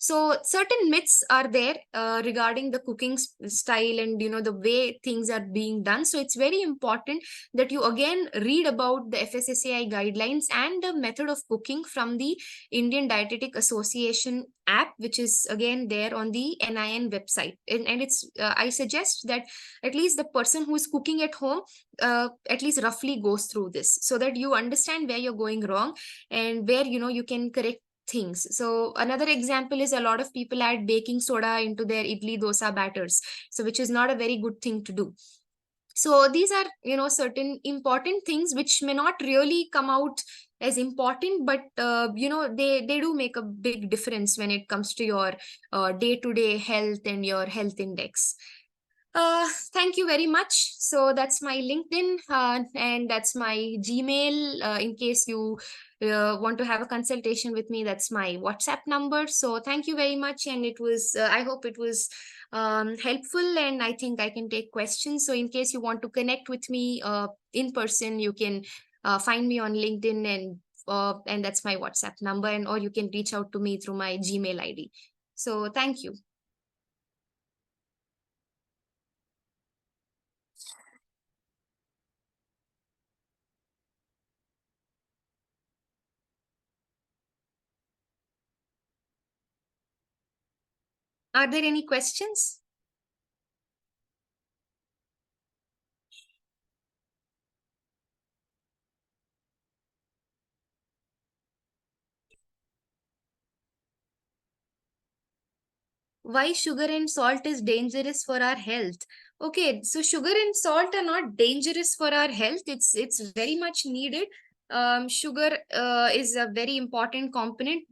So certain myths are there regarding the cooking style, and the way things are being done. So it's very important that you again read about the FSSAI guidelines and the method of cooking from the Indian Dietetic Association app, which is again there on the NIN website. And it's I suggest that at least the person who is cooking at home at least roughly goes through this, so that you understand where you're going wrong, and where you can correct things. So another example is a lot of people add baking soda into their idli dosa batters, so which is not a very good thing to do. So these are certain important things which may not really come out as important, but they do make a big difference when it comes to your day to day health and your health index. Thank you very much. So that's my LinkedIn, and that's my Gmail. In case you want to have a consultation with me, that's my WhatsApp number. So thank you very much, and it was. I hope it was helpful, and I think I can take questions. So in case you want to connect with me in person, you can find me on LinkedIn, and that's my WhatsApp number, and or you can reach out to me through my Gmail ID. So thank you. Are there any questions? Why sugar and salt is dangerous for our health? Okay, so sugar and salt are not dangerous for our health. It's very much needed. Sugar is a very important component,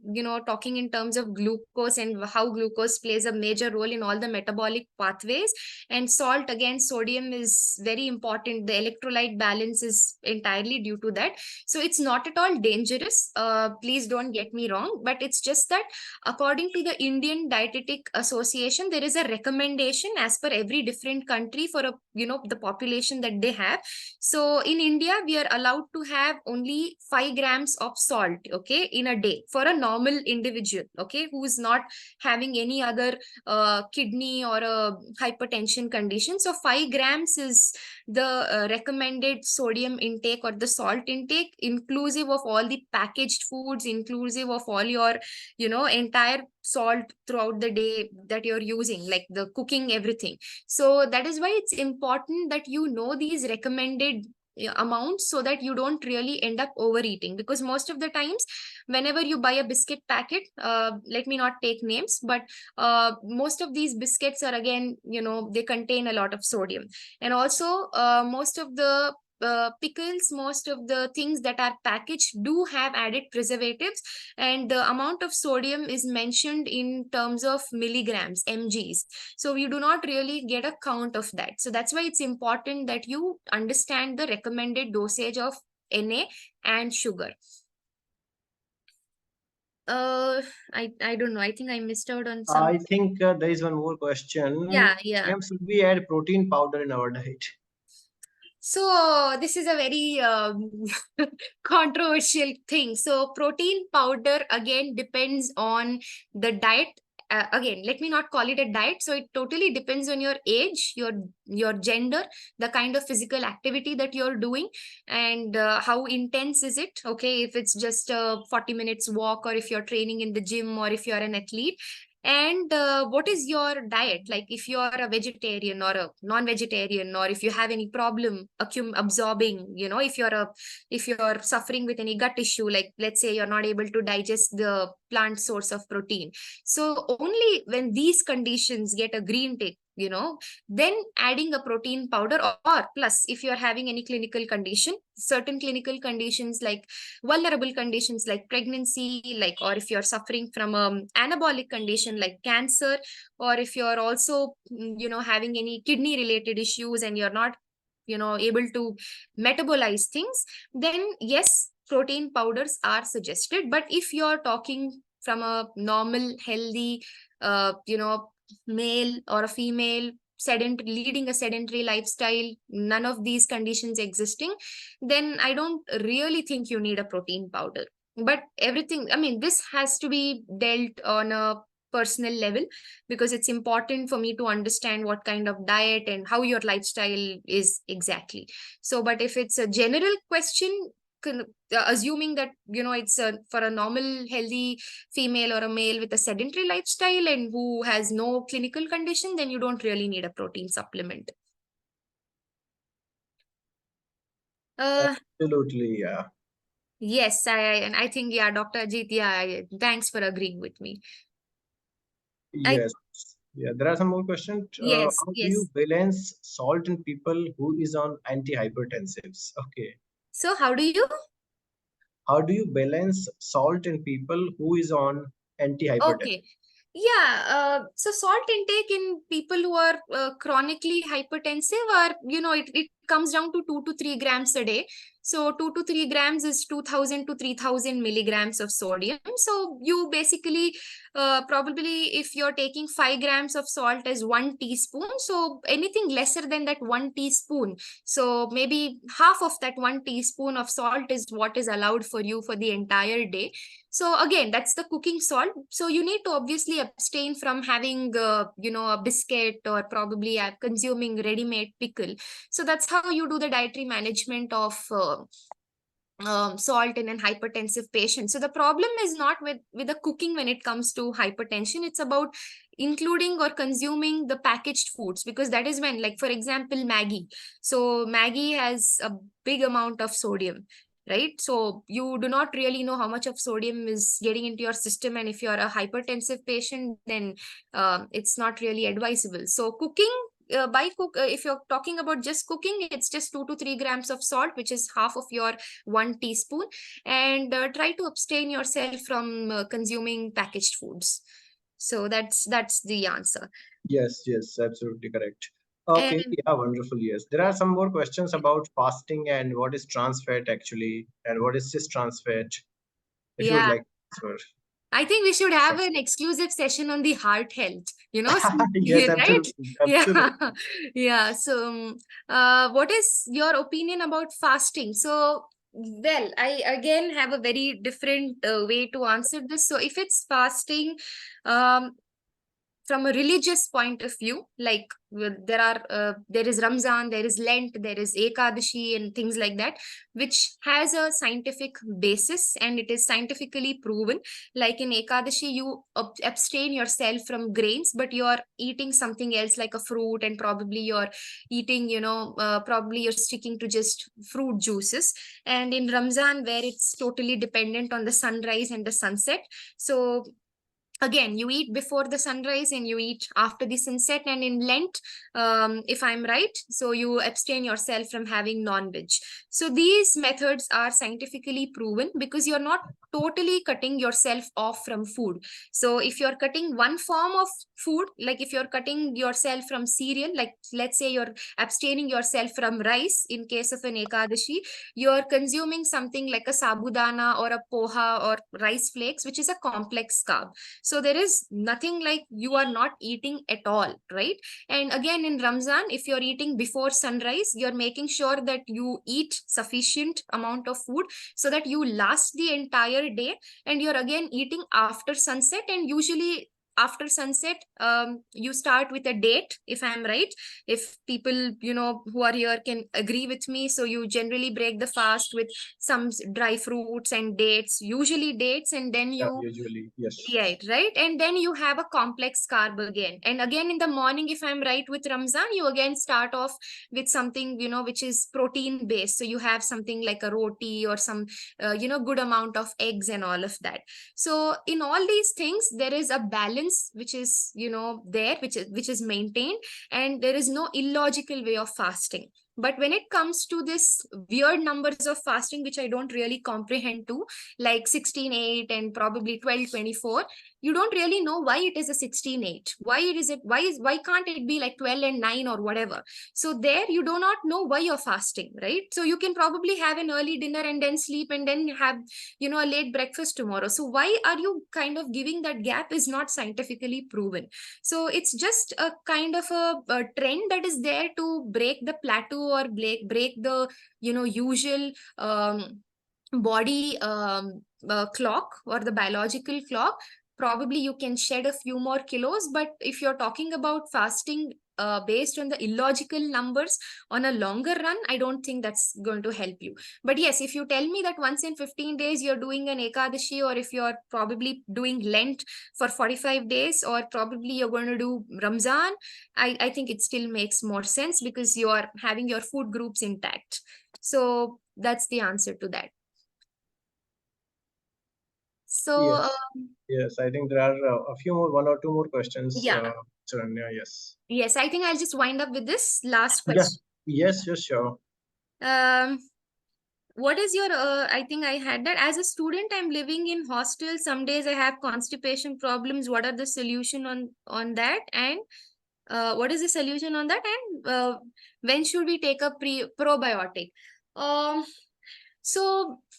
talking in terms of glucose and how glucose plays a major role in all the metabolic pathways. And salt, again, sodium is very important. The electrolyte balance is entirely due to that. So it's not at all dangerous. Please don't get me wrong, but it's just that according to the Indian Dietetic Association, there is a recommendation as per every different country for the population that they have. So in India, we are allowed to have only 5 grams of salt, okay, in a day for a normal individual, okay, who is not having any other kidney or a hypertension condition. So 5 grams is the recommended sodium intake or the salt intake, inclusive of all the packaged foods, inclusive of all your entire salt throughout the day that you're using, like the cooking, everything. So that is why it's important that these recommended amounts, so that you don't really end up overeating. Because most of the times, whenever you buy a biscuit packet, let me not take names, but most of these biscuits are, again, they contain a lot of sodium. And also, most of the pickles, most of the things that are packaged do have added preservatives, and the amount of sodium is mentioned in terms of milligrams, mgs. So you do not really get a count of that. So that's why it's important that you understand the recommended dosage of Na and sugar. I don't know, I think I missed out on some. I think there is one more question. Yeah. Ma'am, should we add protein powder in our diet? So this is a very controversial thing. So protein powder, again, depends on the diet. Again, let me not call it a diet. So it totally depends on your age, your gender, the kind of physical activity that you're doing, and how intense is it. Okay, if it's just a 40 minutes walk, or if you're training in the gym, or if you're an athlete, and what is your diet like? If you are a vegetarian or a non-vegetarian, or if you have any problem absorbing, if you're suffering with any gut issue, like let's say you're not able to digest the plant source of protein. So only when these conditions get a green tick, then adding a protein powder, or plus if you're having any clinical condition, certain clinical conditions like vulnerable conditions like pregnancy, like, or if you're suffering from anabolic condition like cancer, or if you're also having any kidney related issues and you're not able to metabolize things, then yes, protein powders are suggested. But if you're talking from a normal healthy male or a female, leading a sedentary lifestyle, none of these conditions existing, then I don't really think you need a protein powder. But everything, I mean, this has to be dealt on a personal level, because it's important for me to understand what kind of diet and how your lifestyle is exactly. So but if it's a general question, assuming that it's for a normal healthy female or a male with a sedentary lifestyle and who has no clinical condition, then you don't really need a protein supplement. uh Absolutely, yeah. yes, and I think, yeah, Dr. Ajit, yeah, thanks for agreeing with me. I Yes. Yeah, there are some more questions. Yes, How do you yes. balance salt in people who is on antihypertensives? Okay. So how do you? How do you balance salt in people who is on Okay. antihypertensive? So salt intake in people who are chronically hypertensive are, it comes down to 2 to 3 grams a day. So 2 to 3 grams is 2000 to 3000 milligrams of sodium. So you basically, probably if you're taking 5 grams of salt as 1 teaspoon, so anything lesser than that 1 teaspoon, so maybe half of that 1 teaspoon of salt is what is allowed for you for the entire day. So again, that's the cooking salt. So you need to obviously abstain from having, a biscuit or probably consuming ready-made pickle. So that's how you do the dietary management of salt in an hypertensive patient. So the problem is not with the cooking when it comes to hypertension. It's about including or consuming the packaged foods, because that is when, like for example, Maggie. So Maggie has a big amount of sodium, right? So you do not really know how much of sodium is getting into your system, and if you're a hypertensive patient, then it's not really advisable. So cooking, if you're talking about just cooking, it's just 2 to 3 grams of salt, which is half of your 1 teaspoon. And try to abstain yourself from consuming packaged foods. So that's the answer. Yes, yes, absolutely correct. Okay, And yeah, wonderful. Yes, there are some more questions about fasting and what is trans fat actually, and what is cis trans fat. If you would yeah, like to answer. I think we should have an exclusive session on the heart health, Yes, right? absolutely, Yeah. absolutely. Yeah. So, what is your opinion about fasting? So, well, I again have a very different way to answer this. So, if it's fasting, um, from a religious point of view, like there is Ramzan, there is Lent, there is Ekadashi and things like that, which has a scientific basis and it is scientifically proven. Like in Ekadashi, you abstain yourself from grains, but you're eating something else like a fruit, and probably you're eating, probably you're sticking to just fruit juices. And in Ramzan, where it's totally dependent on the sunrise and the sunset, so again you eat before the sunrise and you eat after the sunset. And in Lent, if I'm right, so you abstain yourself from having non-veg. So these methods are scientifically proven because you're not totally cutting yourself off from food. So if you're cutting one form of food, like if you're cutting yourself from cereal, like let's say you're abstaining yourself from rice in case of an ekadashi, you're consuming something like a sabudana or a poha or rice flakes, which is a complex carb. So there is nothing like you are not eating at all, right? And again, in Ramzan, if you're eating before sunrise, you're making sure that you eat sufficient amount of food so that you last the entire day. And you're again eating after sunset, and usually after sunset, you start with a date, if I'm right. If people, who are here can agree with me, so you generally break the fast with some dry fruits and dates, usually dates, and then Yeah, you, usually, yes. yeah, right. And then you have a complex carb again. And again, in the morning, if I'm right with Ramzan, you again start off with something, which is protein based. So you have something like a roti or some, good amount of eggs and all of that. So in all these things, there is a balance which is, there, which is maintained, and there is no illogical way of fasting. But when it comes to this weird numbers of fasting, which I don't really comprehend to, like 16:8 and probably 12:24, you don't really know why it is a 16:8. Why can't it be like 12 and 9 or whatever? So there you do not know why you're fasting, right? So you can probably have an early dinner and then sleep and then have, a late breakfast tomorrow. So why are you kind of giving that gap is not scientifically proven. So it's just a kind of a trend that is there to break the plateau or break the, usual body clock or the biological clock. Probably you can shed a few more kilos, but if you're talking about fasting based on the illogical numbers on a longer run, I don't think that's going to help you. But yes, if you tell me that once in 15 days you're doing an ekadashi, or if you're probably doing Lent for 45 days, or probably you're going to do Ramzan, I think it still makes more sense because you're having your food groups intact. So that's the answer to that. So, Yes, yes. I think there are a few more, one or two more questions, yeah, Sharanya. Yes. yes, I think I'll just wind up with this last Yeah. question. Yes, yes, sure. Um, what is your I think I had that as a student. I'm living in hostel. Some days I have constipation problems. What are the solution on that? And what is the solution on that? And when should we take a probiotic? um so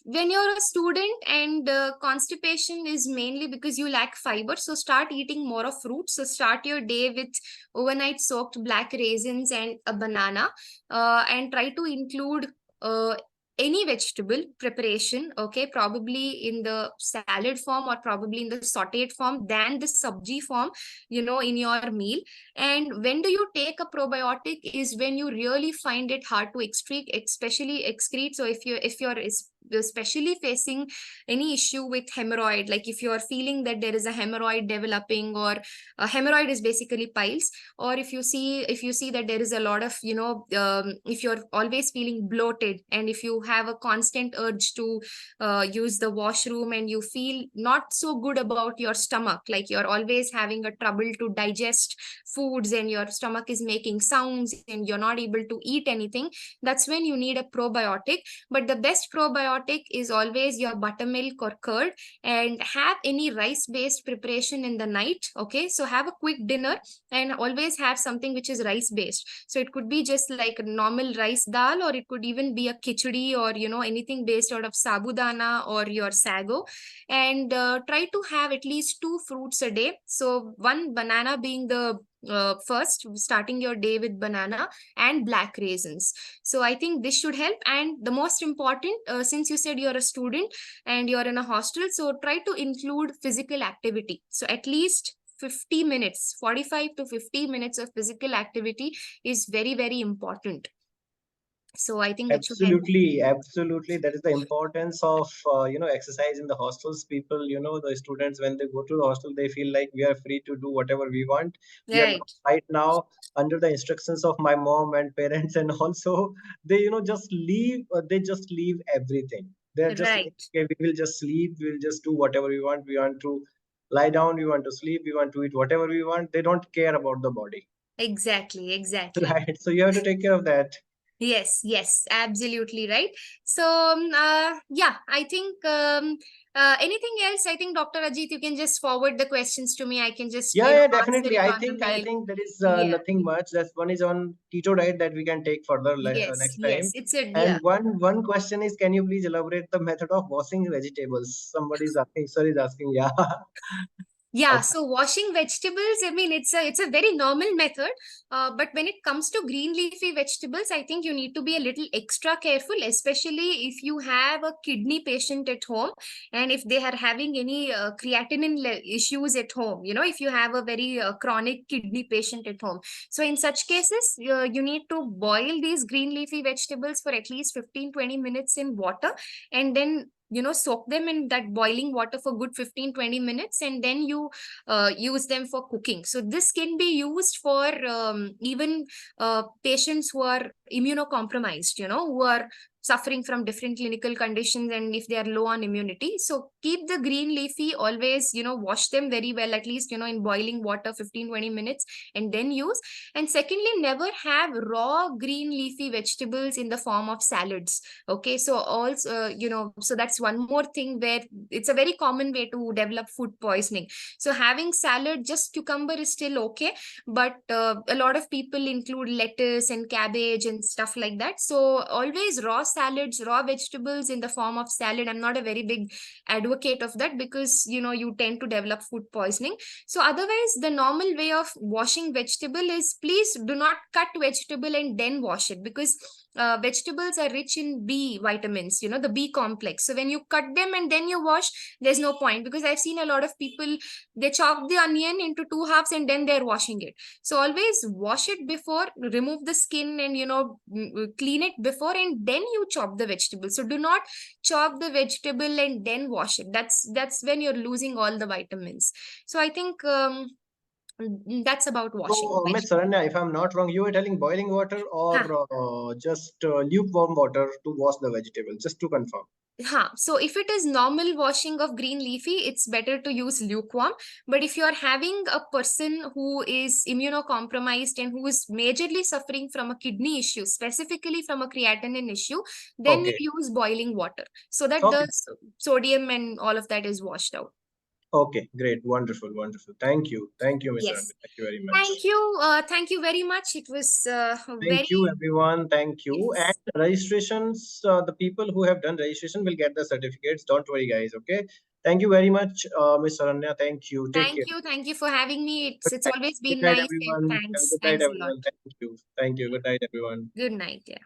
when you're a student and constipation is mainly because you lack fiber, so start eating more of fruits. So start your day with overnight soaked black raisins and a banana, and try to include uh, any vegetable preparation, okay, probably in the salad form or probably in the sauteed form than the sabji form, in your meal. And when do you take a probiotic is when you really find it hard to excrete, especially excrete. So if you're especially facing any issue with hemorrhoid, like if you are feeling that there is a hemorrhoid developing, or a hemorrhoid is basically piles, or if you see that there is a lot of, if you're always feeling bloated, and if you have a constant urge to use the washroom, and you feel not so good about your stomach, like you're always having a trouble to digest foods, and your stomach is making sounds and you're not able to eat anything, that's when you need a probiotic. But the best probiotic is always your buttermilk or curd. And have any rice based preparation in the night, okay, so have a quick dinner and always have something which is rice based. So it could be just like a normal rice dal, or it could even be a khichdi, or anything based out of sabudana or your sago. And try to have at least two fruits a day, so one banana being the first, starting your day with banana and black raisins. So I think this should help. And the most important, since you said you're a student and you're in a hostel, so try to include physical activity. So at least 50 minutes, 45 to 50 minutes of physical activity is very, very important. So I think that should help. Absolutely, absolutely. That is the importance of exercise in the hostels. People, the students, when they go to the hostel, they feel like we are free to do whatever we want. We are not Right, right now under the instructions of my mom and parents, and also they just leave. They just leave everything. They're just like, right. okay, we will just sleep. We will just do whatever we want. We want to lie down. We want to sleep. We want to eat whatever we want. They don't care about the body, Exactly, exactly. right? So you have to take care of that. Yes, yes, absolutely right. So, yeah, I think anything else? I think Dr. Ajit, you can just forward the questions to me. I can just, Yeah, yeah, answer definitely. it I on the think I mail. think there is Yeah. nothing much. That one is on keto diet that we can take further Yes, next yes. time. It's a, And yeah. one question is, can you please elaborate the method of washing vegetables? Somebody is asking. Sorry, is asking. Yeah. Yeah, Okay. so washing vegetables, I mean, it's a very normal method. But when it comes to green leafy vegetables, I think you need to be a little extra careful, especially if you have a kidney patient at home, and if they are having any creatinine issues at home. If you have a very chronic kidney patient at home, so in such cases, you need to boil these green leafy vegetables for at least 15-20 minutes in water, and then soak them in that boiling water for good 15-20 minutes, and then you use them for cooking. So this can be used for even patients who are immunocompromised, who are suffering from different clinical conditions, and if they are low on immunity. So keep the green leafy, always wash them very well, at least in boiling water 15-20 minutes, and then use. And secondly, never have raw green leafy vegetables in the form of salads. Okay, so also, so that's one more thing where it's a very common way to develop food poisoning. So having salad, just cucumber is still okay, but a lot of people include lettuce and cabbage and stuff like that. So always raw salads, raw vegetables in the form of salad. I'm not a very big advocate of that, because you tend to develop food poisoning. So otherwise, the normal way of washing vegetable is, please do not cut vegetable and then wash it, because vegetables are rich in B vitamins, the B complex. So when you cut them and then you wash, there's no point, because I've seen a lot of people, they chop the onion into two halves and then they're washing it. So always wash it before, remove the skin, and clean it before, and then you chop the vegetable. So do not chop the vegetable and then wash it. That's when you're losing all the vitamins. So I think that's about So, washing Miss vegetables. Saranya, if I'm not wrong, you were telling boiling water Huh. or just lukewarm water to wash the vegetable, just to confirm. So if it is normal washing of green leafy, it's better to use lukewarm. But if you're having a person who is immunocompromised and who is majorly suffering from a kidney issue, specifically from a creatinine issue, then you Okay. use boiling water so that the Okay. sodium and all of that is washed out. Okay. Great. Wonderful. Wonderful. Thank you. Thank you, Mr. Yes. Anand. Thank you very Thank much. you. Thank you very much. It was Thank very, you, everyone. Thank you. And yes. registrations, the people who have done registration will get the certificates. Don't worry, guys. Okay. Thank you very much, Miss Saranya. Thank you. Take Thank care. you. Thank you for having me. Good It's night. always Good been night, nice. And everyone. Have a thanks. good night, Thanks a lot. everyone. Thank you. Thank you. Good night, everyone. Good night. Yeah.